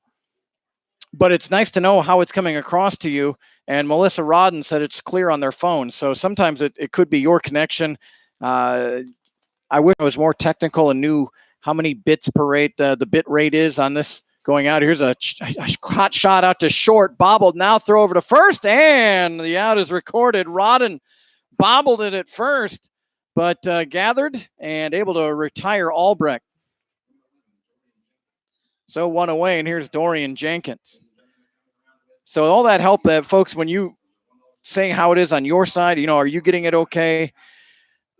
But it's nice to know how it's coming across to you. And Melissa Rodden said it's clear on their phone. So sometimes it could be your connection. I wish I was more technical and knew how many bits per rate the bit rate is on this going out. Here's a hot shot out to short, bobbled, now throw over to first, and the out is recorded. Rodden bobbled it at first, but gathered and able to retire Albrecht. So 1 away, and here's Dorian Jenkins. So all that help, folks, when you say how it is on your side, are you getting it okay?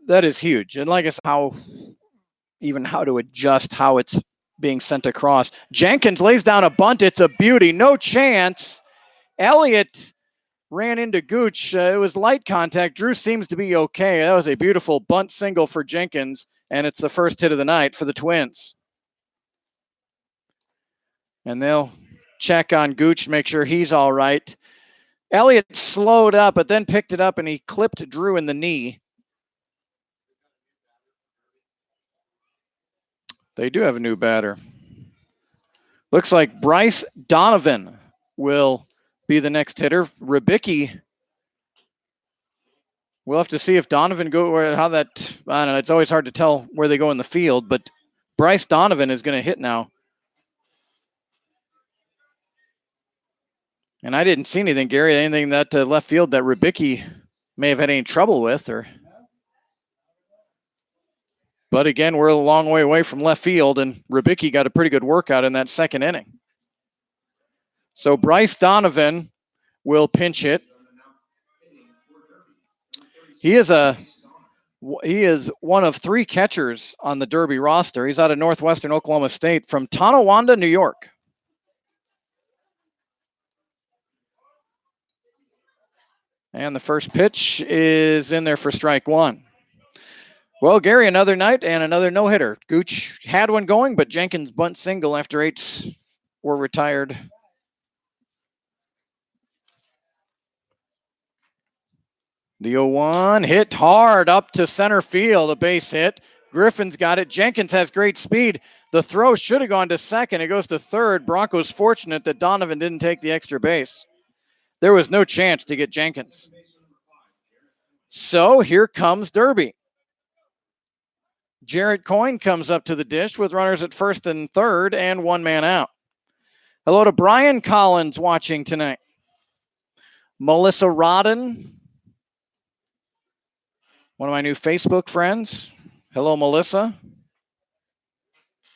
That is huge. And like I said, how to adjust how it's being sent across. Jenkins lays down a bunt. It's a beauty. No chance. Elliott ran into Gooch. It was light contact. Drew seems to be okay. That was a beautiful bunt single for Jenkins, and it's the first hit of the night for the Twins. And they'll check on Gooch, make sure he's all right. Elliott slowed up, but then picked it up, and he clipped Drew in the knee. They do have a new batter. Looks like Bryce Donovan will be the next hitter. Rybicki, we'll have to see if Donovan how that, I don't know, it's always hard to tell where they go in the field, but Bryce Donovan is going to hit now. And I didn't see anything, Gary, anything that left field that Rybicki may have had any trouble with. But again, we're a long way away from left field, and Rybicki got a pretty good workout in that second inning. So Bryce Donovan will pinch hit. He is one of 3 catchers on the Derby roster. He's out of Northwestern Oklahoma State from Tonawanda, New York. And the first pitch is in there for strike 1. Well, Gary, another night and another no-hitter. Gooch had one going, but Jenkins bunt single after 8s were retired. The 0-1 hit hard up to center field, a base hit. Griffin's got it. Jenkins has great speed. The throw should have gone to second. It goes to third. Broncos fortunate that Donovan didn't take the extra base. There was no chance to get Jenkins. So here comes Derby. Jarrett Coyne comes up to the dish with runners at first and third and 1 man out. Hello to Brian Collins watching tonight. Melissa Rodden, one of my new Facebook friends. Hello, Melissa.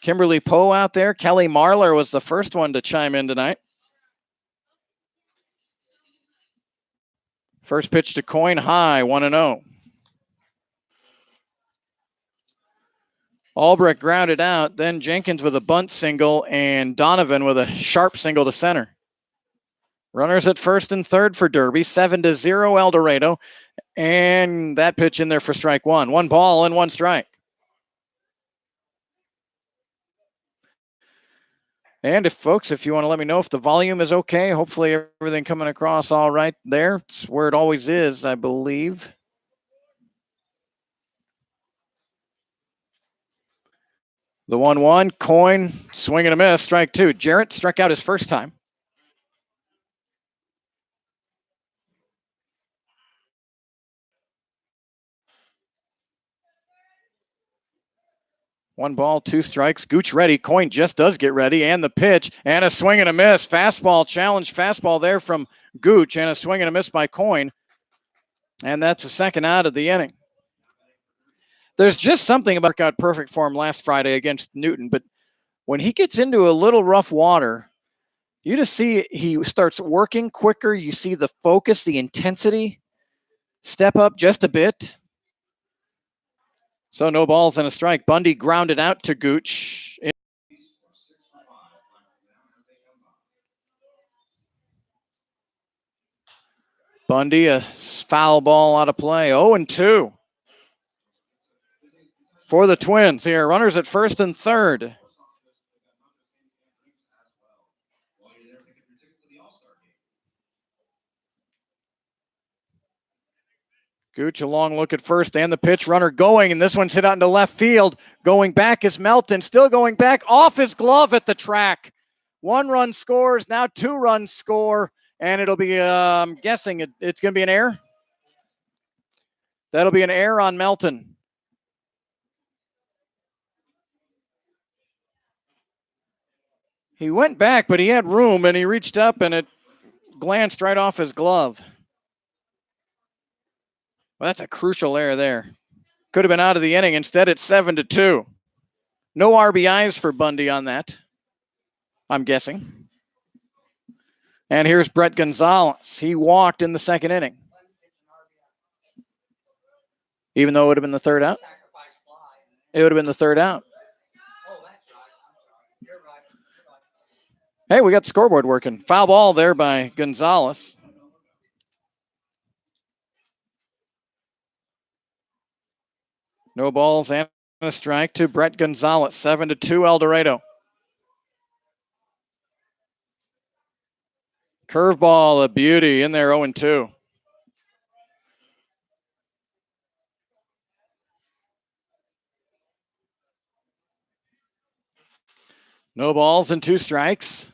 Kimberly Poe out there. Kelly Marlar was the first one to chime in tonight. First pitch to Coyne, high, 1-0. Albrecht grounded out, then Jenkins with a bunt single, and Donovan with a sharp single to center. Runners at first and third for Derby, 7-0 El Dorado, and that pitch in there for strike 1. 1 ball and 1 strike. And if you want to let me know if the volume is okay, hopefully everything coming across all right there. It's where it always is, I believe. The 1-1, Coyne, swing and a miss, strike 2. Jarrett struck out his first time. One ball, 2 strikes. Gooch ready. Coyne just does get ready. And the pitch. And a swing and a miss. Fastball, challenge fastball there from Gooch. And a swing and a miss by Coyne. And that's the second out of the inning. There's just something about workout perfect form last Friday against Newton. But when he gets into a little rough water, you just see he starts working quicker. You see the focus, the intensity step up just a bit. So no balls and a strike. Bundy grounded out to Gooch. Bundy, a foul ball out of play. 0-2 for the Twins here. Runners at first and third. Gooch a long look at first and the pitch, runner going, and this one's hit out into left field. Going back is Melton, still going back, off his glove at the track. 1 run scores, now 2 runs score, and it'll be, I'm guessing it's going to be an error. That'll be an error on Melton. He went back, but he had room, and he reached up, and it glanced right off his glove. Well, that's a crucial error there. Could have been out of the inning. Instead, it's 7-2. No RBIs for Bundy on that, I'm guessing. And here's Brett Gonzalez. He walked in the second inning. Even though it would have been the third out? It would have been the third out. Hey, we got the scoreboard working. Foul ball there by Gonzalez. No balls and a strike to Brett Gonzalez. 7-2 El Dorado. Curveball, a beauty in there, 0-2. No balls and 2 strikes.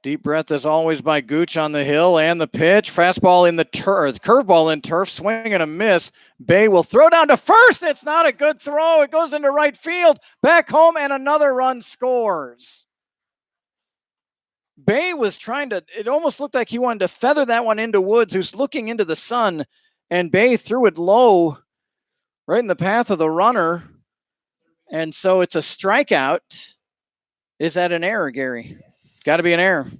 Deep breath as always by Gooch on the hill, and the pitch. Fastball in the turf, curveball in turf, swing and a miss. Bay will throw down to first. It's not a good throw. It goes into right field. Back home, and another run scores. Bay was trying to, it almost looked like he wanted to feather that one into Woods, who's looking into the sun, and Bay threw it low right in the path of the runner. And so it's a strikeout. Is that an error, Gary? Got to be an error.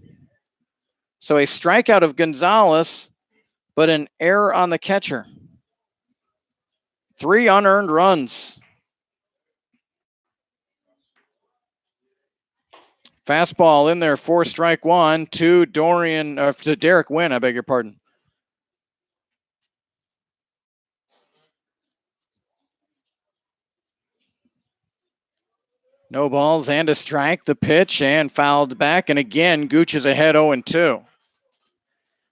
So a strikeout of Gonzalez, but an error on the catcher. 3 unearned runs. Fastball in there, 4-1 to to Derek Wynn, I beg your pardon. No balls and a strike. The pitch and fouled back. And again, Gooch is ahead 0-2.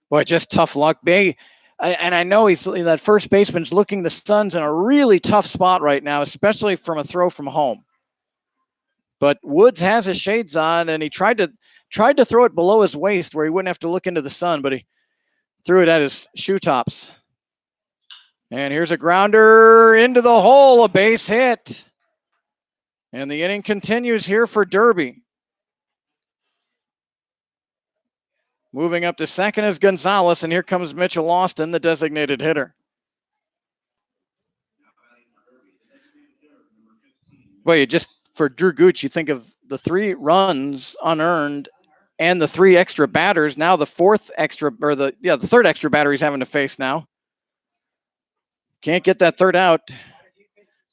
Boy, just tough luck. Bay, and I know that first baseman's looking. The Suns in a really tough spot right now, especially from a throw from home. But Woods has his shades on, and he tried to throw it below his waist where he wouldn't have to look into the sun, but he threw it at his shoe tops. And here's a grounder into the hole, a base hit. And the inning continues here for Derby. Moving up to second is Gonzalez, and here comes Mitchell Austin, the designated hitter. Well, for Drew Gooch, you think of the 3 runs unearned and the 3 extra batters. Now the the third extra batter he's having to face now. Can't get that third out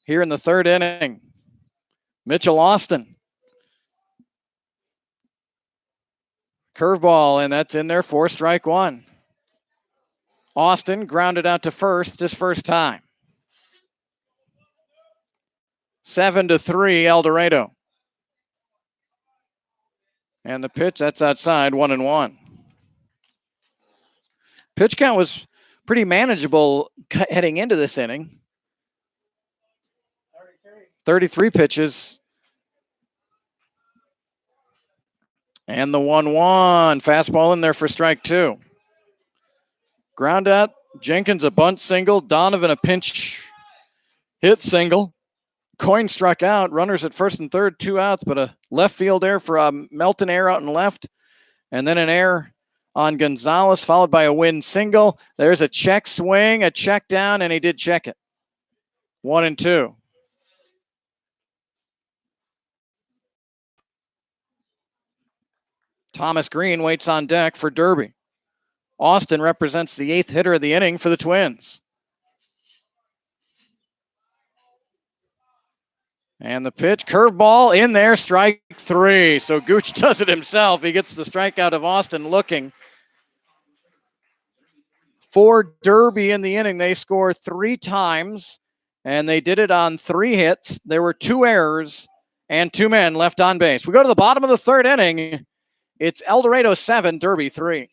here in the third inning. Mitchell Austin. Curveball, and that's in there, 4-1. Austin grounded out to first his first time. 7-3, El Dorado. And the pitch, that's outside, 1-1. Pitch count was pretty manageable heading into this inning. 33 pitches. And the 1-1. Fastball in there for strike 2. Ground out. Jenkins a bunt single. Donovan a pinch hit single. Coyne struck out. Runners at first and third, 2 outs, but a left field error for Melton error out and left. And then an error on Gonzalez, followed by a Wynn single. There's a check swing, a check down, and he did check it. 1-2. Thomas Green waits on deck for Derby. Austin represents the 8th hitter of the inning for the Twins. And the pitch, curveball in there, strike 3. So Gooch does it himself. He gets the strikeout of Austin looking. For Derby in the inning, they score 3 times, and they did it on 3 hits. There were 2 errors and 2 men left on base. We go to the bottom of the third inning. It's El Dorado 7, Derby 3.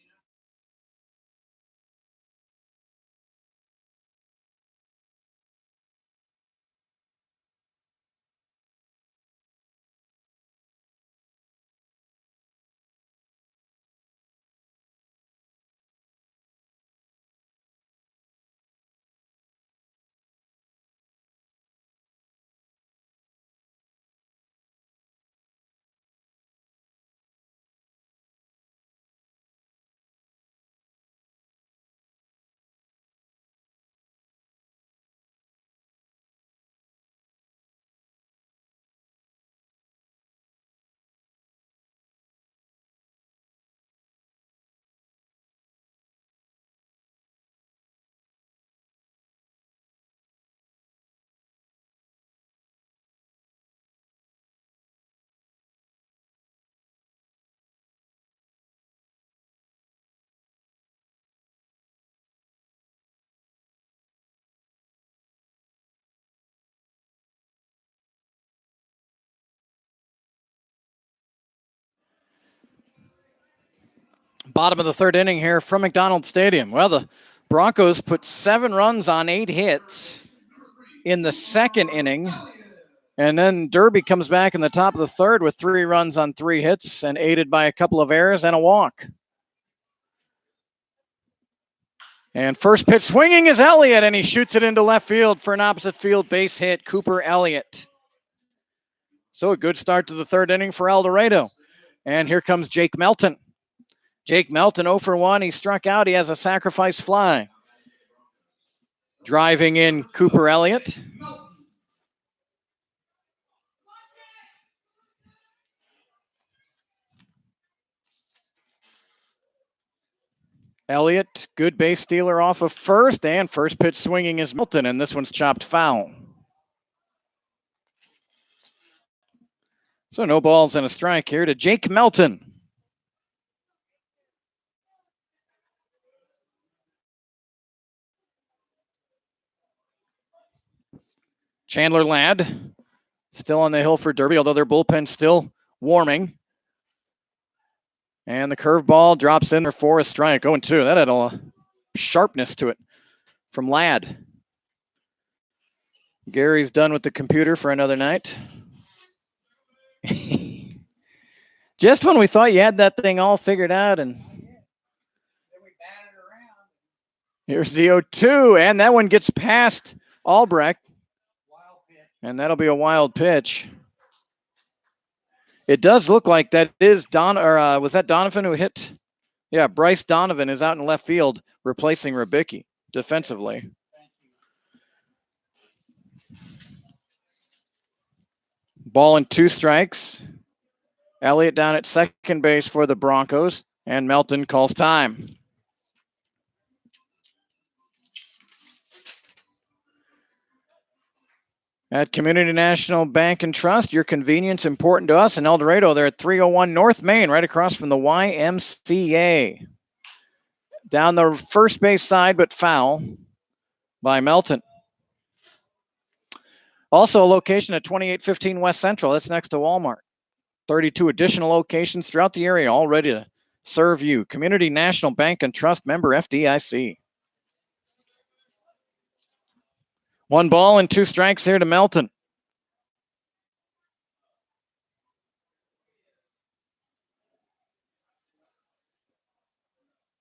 Bottom of the third inning here from McDonald Stadium. Well, the Broncos put 7 runs on 8 hits in the second inning, And then Derby comes back in the top of the third with 3 runs on 3 hits and aided by a couple of errors and a walk. And first pitch swinging is Elliott, and he shoots it into left field for an opposite field base hit, Cooper Elliott. So a good start to the third inning for El Dorado. And here comes Jake Melton. Jake Melton 0 for 1. He struck out. He has a sacrifice fly. Driving in Cooper Elliott. Elliott, good base stealer off of first, and first pitch swinging is Melton, and this one's chopped foul. So no balls and a strike here to Jake Melton. Chandler Ladd still on the hill for Derby, although their bullpen's still warming. And the curveball drops in there for a strike. 0-2. That had a sharpness to it from Ladd. Gary's done with the computer for another night. Just when we thought you had that thing all figured out, and here's the 0-2, and that one gets past Albrecht, and that'll be a wild pitch. It does look like that is was that Donovan who hit? Yeah, Bryce Donovan is out in left field replacing Rybicki defensively. Ball and 2 strikes. Elliott down at second base for the Broncos, and Melton calls time. At Community National Bank and Trust, your convenience important to us in El Dorado. They're at 301 North Main, right across from the YMCA. Down the first base side, but foul by Melton. Also a location at 2815 West Central. That's next to Walmart. 32 additional locations throughout the area, all ready to serve you. Community National Bank and Trust, member FDIC. 1 ball and 2 strikes here to Melton.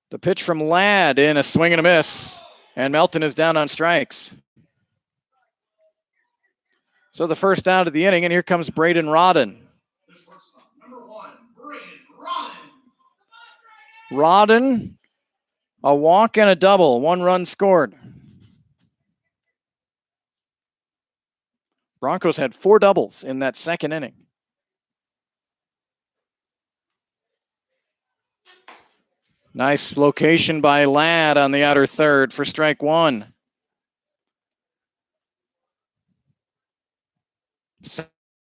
The pitch from Ladd in a swing and a miss, and Melton is down on strikes. So the first out of the inning, and here comes Braden Rodden. Rodden, a walk and a double, 1 run scored. Broncos had 4 doubles in that second inning. Nice location by Ladd on the outer third for strike 1.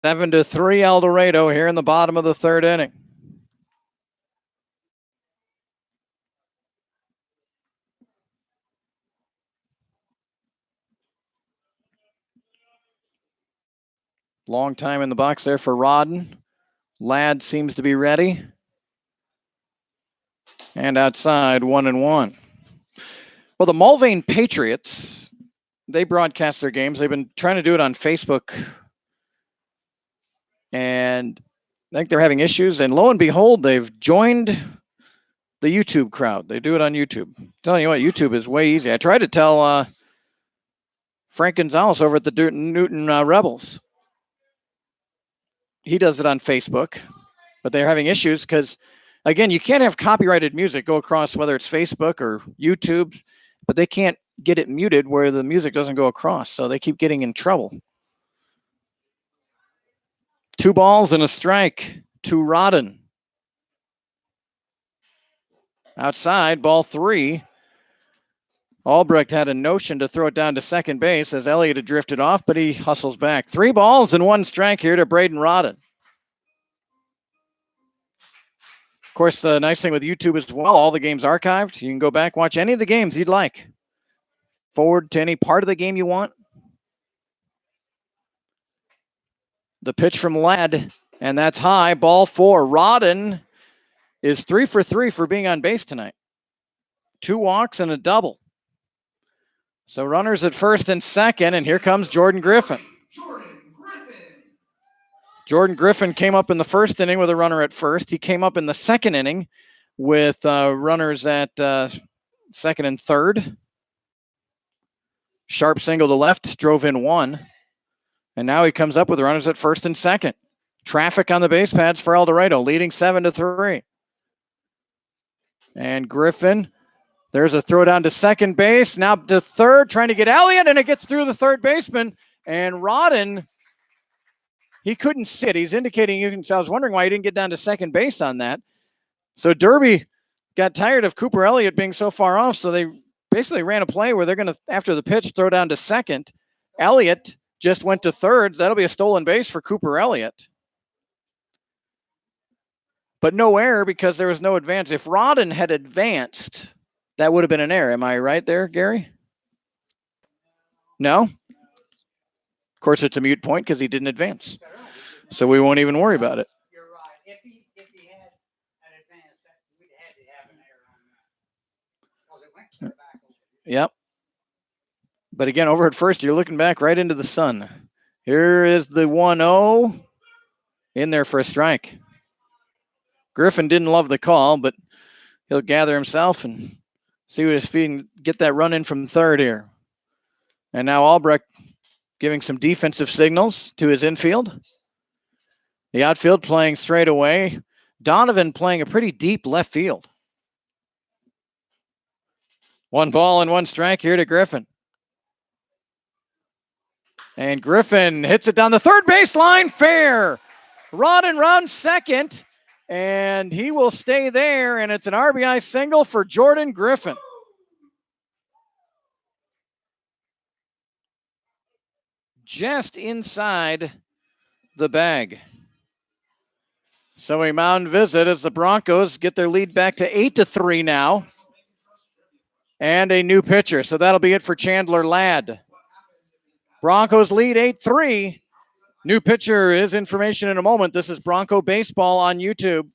7-3 El Dorado here in the bottom of the third inning. Long time in the box there for Rodden. Ladd seems to be ready. And outside, 1-1. Well, the Mulvane Patriots, they broadcast their games. They've been trying to do it on Facebook. And I think they're having issues. And lo and behold, they've joined the YouTube crowd. They do it on YouTube. I'm telling you what, YouTube is way easy. I tried to tell Frank Gonzalez over at the Newton Rebels. He does it on Facebook, but they're having issues because, again, you can't have copyrighted music go across whether it's Facebook or YouTube, but they can't get it muted where the music doesn't go across, so they keep getting in trouble. 2 balls and a strike to Rodden. Outside, ball 3. Albrecht had a notion to throw it down to second base as Elliott had drifted off, but he hustles back. 3 balls and 1 strike here to Braden Rodden. Of course, the nice thing with YouTube as well, all the games archived. You can go back, watch any of the games you'd like. Forward to any part of the game you want. The pitch from Ladd, and that's high. Ball 4. Rodden is 3 for 3 for being on base tonight. 2 walks and a double. So runners at first and second, and here comes Jordan Griffin. Jordan Griffin came up in the first inning with a runner at first. He came up in the second inning with runners at second and third. Sharp single to left, drove in one. And now he comes up with runners at first and second. Traffic on the base pads for El Dorado, leading 7-3. And Griffin, there's a throw down to second base. Now to third, trying to get Elliott, and it gets through the third baseman. And Rodden, he couldn't see it. He's indicating I was wondering why he didn't get down to second base on that. So Derby got tired of Cooper Elliott being so far off, so they basically ran a play where they're going to, after the pitch, throw down to second. Elliott just went to third. That'll be a stolen base for Cooper Elliott. But no error because there was no advance. If Rodden had advanced, that would have been an error. Am I right there, Gary? No? Of course, it's a moot point because he didn't advance. So we won't even worry about it. You're right. If he had an advance, we'd had to have an error on that. Because it went to the back. Yep. But again, over at first, you're looking back right into the sun. Here is the 1-0 in there for a strike. Griffin didn't love the call, but he'll gather himself and see what his feet can get that run in from third here. And now Albrecht giving some defensive signals to his infield. The outfield playing straight away. Donovan playing a pretty deep left field. 1 ball and 1 strike here to Griffin. And Griffin hits it down the third baseline. Fair. Rodden runs second. And he will stay there, and it's an RBI single for Jordan Griffin. Just inside the bag. So a mound visit as the Broncos get their lead back to 8-3 now. And a new pitcher. So that'll be it for Chandler Ladd. Broncos lead 8-3. New pitcher is information in a moment. This is Bronco Baseball on YouTube.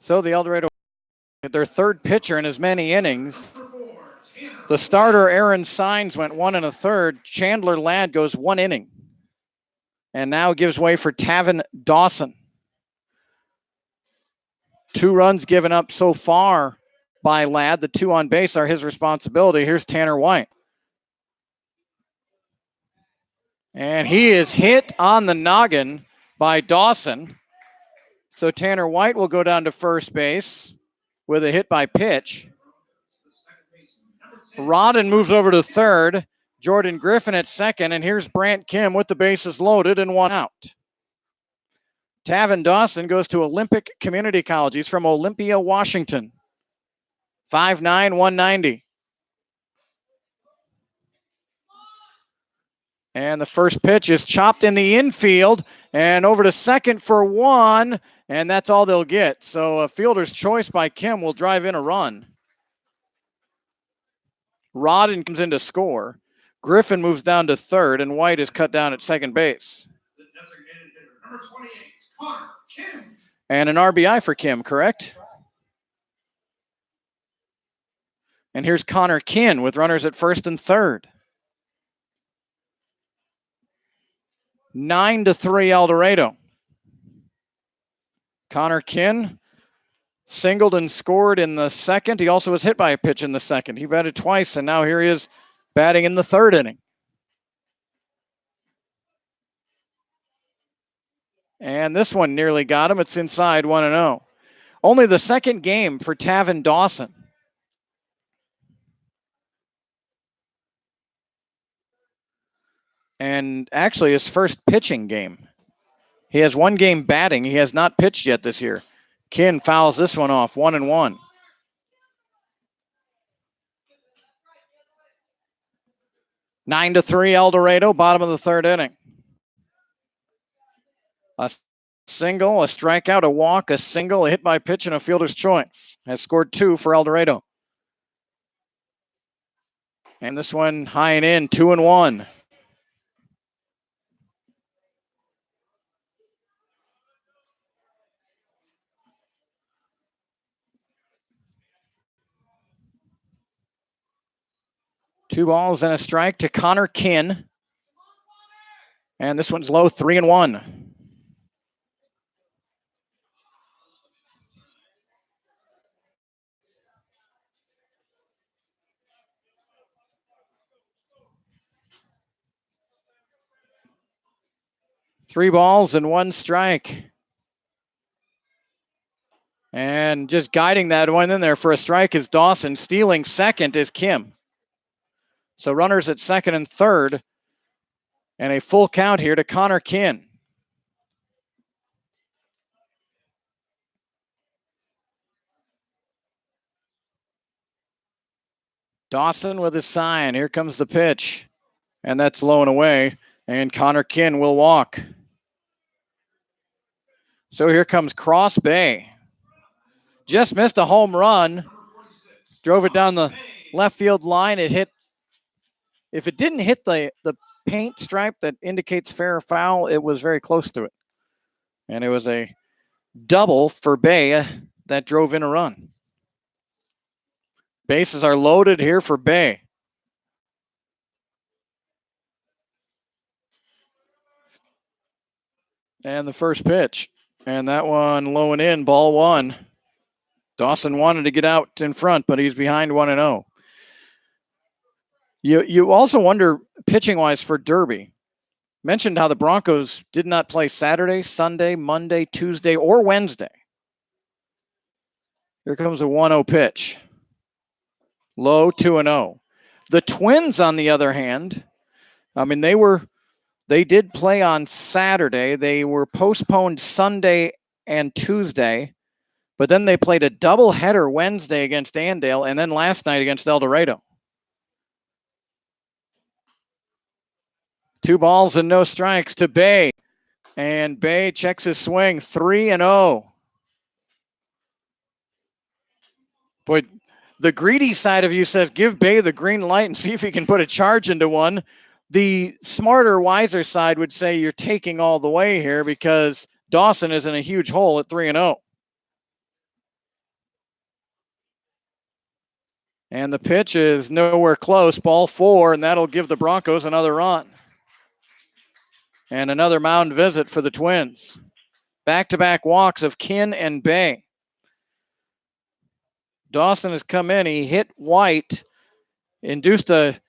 So the El Dorado, their third pitcher in as many innings. The starter, Aaron Sines, went 1 1/3. Chandler Ladd goes 1 inning. And now gives way for Tavin Dawson. 2 runs given up so far by Ladd. The 2 on base are his responsibility. Here's Tanner White. And he is hit on the noggin by Dawson. So Tanner White will go down to first base with a hit by pitch. Rodden moves over to third. Jordan Griffin at second. And here's Brant Kim with the bases loaded and 1 out. Tavin Dawson goes to Olympic Community College. He's from Olympia, Washington. 5'9", 190. And the first pitch is chopped in the infield and over to second for one, and that's all they'll get. So a fielder's choice by Kim will drive in a run. Rodden comes in to score. Griffin moves down to third, and White is cut down at second base. The designated hitter, number 28, Connor Kim. And an RBI for Kim, correct? And here's Connor Kin with runners at first and third. 9-3 El Dorado. Connor Kin singled and scored in the second. He also was hit by a pitch in the second. He batted twice, and now here he is batting in the third inning. And this one nearly got him. It's inside 1-0. Only the second game for Tavin Dawson. And actually his first pitching game. He has one game batting. He has not pitched yet this year. Kin fouls this one off, 1-1. Nine to 3 El Dorado, bottom of the third inning. A single, a strikeout, a walk, a single, a hit by pitch, and a fielder's choice. Has scored 2 for El Dorado. And this one high and in, 2-1. Two balls and a strike to Connor Kin. And this one's low, 3-1. Three balls and one strike. And just guiding that one in there for a strike is Dawson. Stealing second is Kim. So runners at second and third. And a full count here to Connor Kin. Dawson with his sign. Here comes the pitch. And that's low and away. And Connor Kin will walk. So here comes Cross Bay. Just missed a home run. Drove it down the left field line. It hit. If it didn't hit the paint stripe that indicates fair or foul, it was very close to it. And it was a double for Bay that drove in a run. Bases are loaded here for Bay. And the first pitch. And that one low and in, ball one. Dawson wanted to get out in front, but he's behind 1-0. You also wonder, pitching-wise for Derby. Mentioned how the Broncos did not play Saturday, Sunday, Monday, Tuesday, or Wednesday. Here comes a 1-0 pitch. Low, 2-0. The Twins, on the other hand, I mean, they did play on Saturday. They were postponed Sunday and Tuesday, but then they played a doubleheader Wednesday against Andale and then last night against El Dorado. 2 balls and no strikes to Bay. And Bay checks his swing, 3-0. Boy, the greedy side of you says give Bay the green light and see if he can put a charge into one. The smarter, wiser side would say you're taking all the way here because Dawson is in a huge hole at 3-0. And the pitch is nowhere close, ball 4, and that'll give the Broncos another run. And another mound visit for the Twins. Back-to-back walks of Kin and Bay. Dawson has come in. He hit White, induced a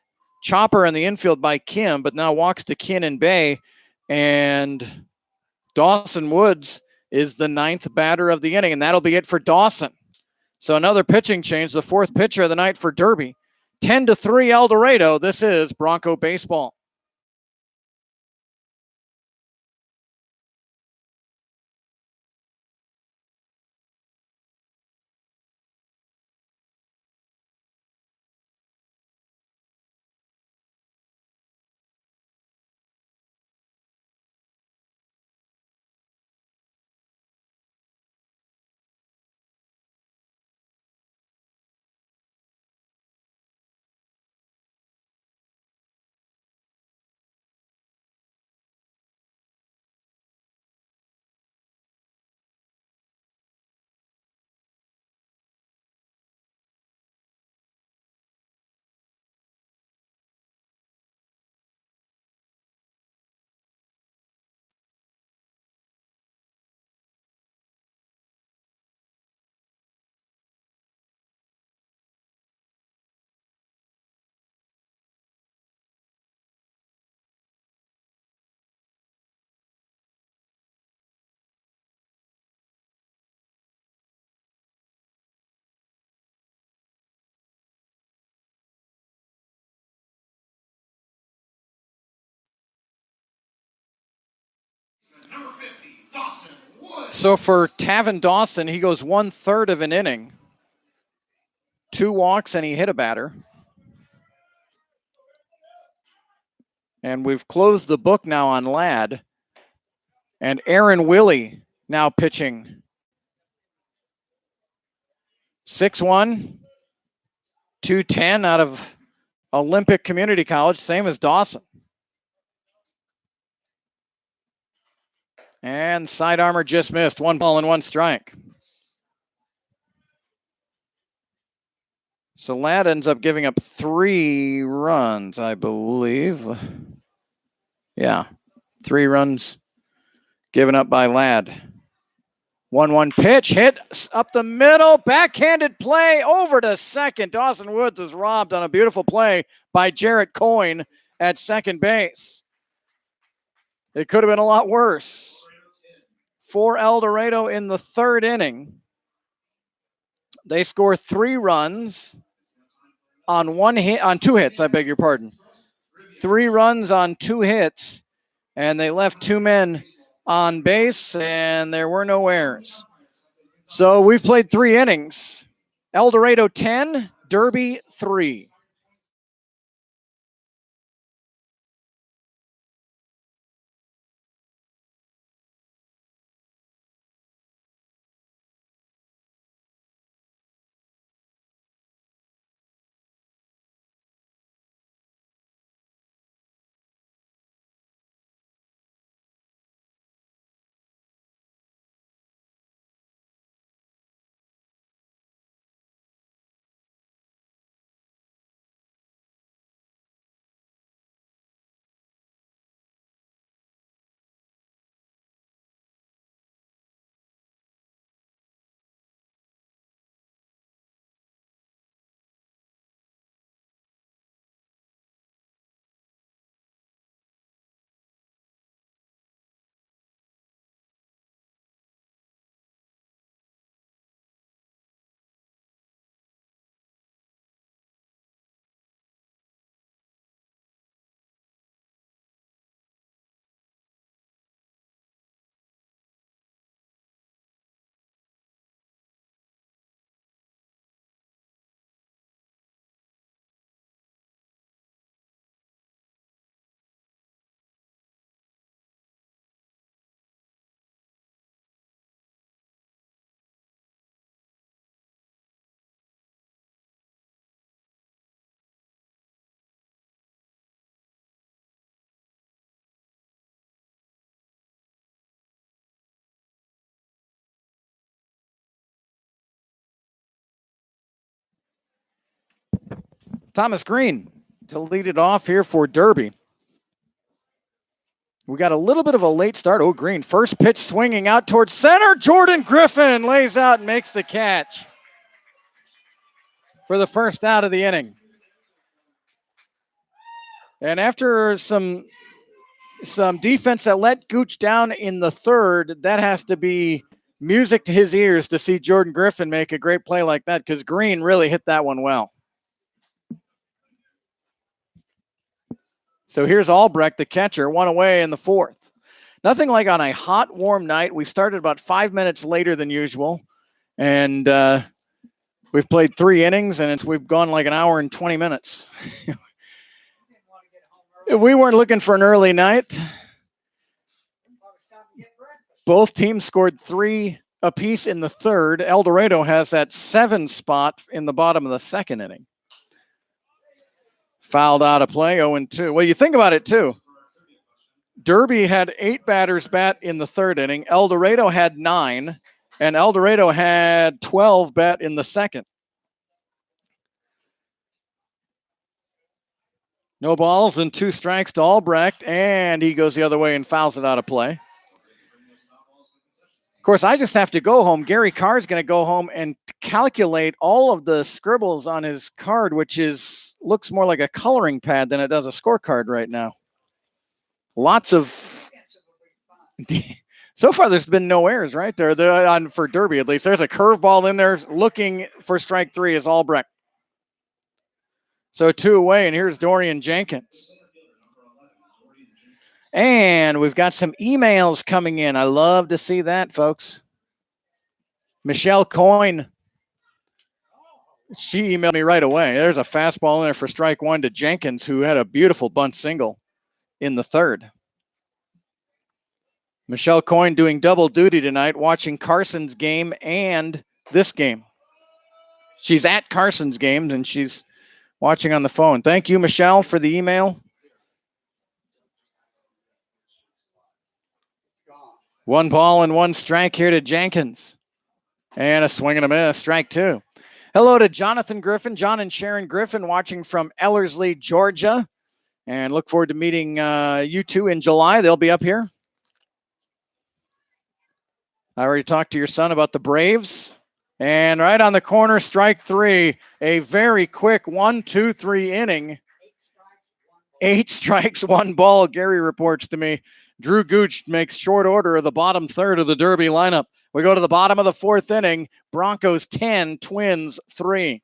chopper in the infield by Kim, but now walks to Kin and Bay. And Dawson Woods is the 9th batter of the inning, and that'll be it for Dawson. So another pitching change, the 4th pitcher of the night for Derby. 10-3 El Dorado. This is Bronco Baseball. So for Tavin Dawson, he goes 1/3 of an inning. 2 walks, and he hit a batter. And we've closed the book now on Ladd. And Aaron Willie now pitching. 6'1", 210 out of Olympic Community College, same as Dawson. And side armor just missed. 1 ball and 1 strike. So Ladd ends up giving up 3 runs, I believe. Yeah, 3 runs given up by Ladd. 1-1 pitch, hit up the middle, backhanded play over to second. Dawson Woods is robbed on a beautiful play by Jarrett Coyne at second base. It could have been a lot worse. For El Dorado in the 3rd inning, they score 3 runs on 2 hits, I beg your pardon. 3 runs on 2 hits, and they left 2 men on base, and there were no errors. So we've played 3 innings. El Dorado 10, Derby 3. Thomas Green to lead it off here for Derby. We got a little bit of a late start. Oh, Green, first pitch swinging out towards center. Jordan Griffin lays out and makes the catch for the first out of the inning. And after some defense that let Gooch down in the 3rd, that has to be music to his ears to see Jordan Griffin make a great play like that, because Green really hit that one well. So here's Albrecht, the catcher, 1 away in the 4th. Nothing like on a hot, warm night. We started about 5 minutes later than usual, and we've played 3 innings, and we've gone like an hour and 20 minutes. We weren't looking for an early night. Both teams scored 3 apiece in the 3rd. El Dorado has that 7 spot in the bottom of the 2nd inning. Fouled out of play, 0-2. Well, you think about it, too. Derby had 8 batters bat in the 3rd inning. El Dorado had 9, and El Dorado had 12 bat in the 2nd. No balls and 2 strikes to Albrecht, and he goes the other way and fouls it out of play. Of course, I just have to go home. Gary Carr's going to go home and calculate all of the scribbles on his card, which looks more like a coloring pad than it does a scorecard right now. Lots of. So far, there's been no errors, right? They're on for Derby, at least. There's a curveball in there looking for strike 3 is Albrecht. So 2 away, and here's Dorian Jenkins. And we've got some emails coming in. I love to see that, folks. Michelle Coyne, she emailed me right away. There's a fastball in there for strike one to Jenkins, who had a beautiful bunt single in the third. Michelle Coyne doing double duty tonight, watching Carson's game and this game. She's at Carson's games and she's watching on the phone. Thank you, Michelle, for the email. One ball and one strike here to Jenkins. And a swing and a miss, strike two. Hello to Jonathan Griffin, John and Sharon Griffin, watching from Ellerslie, Georgia. And look forward to meeting you two in July. They'll be up here. I already talked to your son about the Braves. And right on the corner, strike three. A very quick 1-2-3 inning. 8 strikes, 1 ball, Gary reports to me. Drew Gooch makes short order of the bottom third of the Derby lineup. We go to the bottom of the fourth inning. Broncos 10, Twins 3.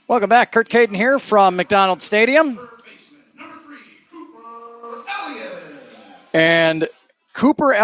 Welcome back. Kurt Caden here from McDonald Stadium. Number 3, Cooper Elliott. And Cooper Elliott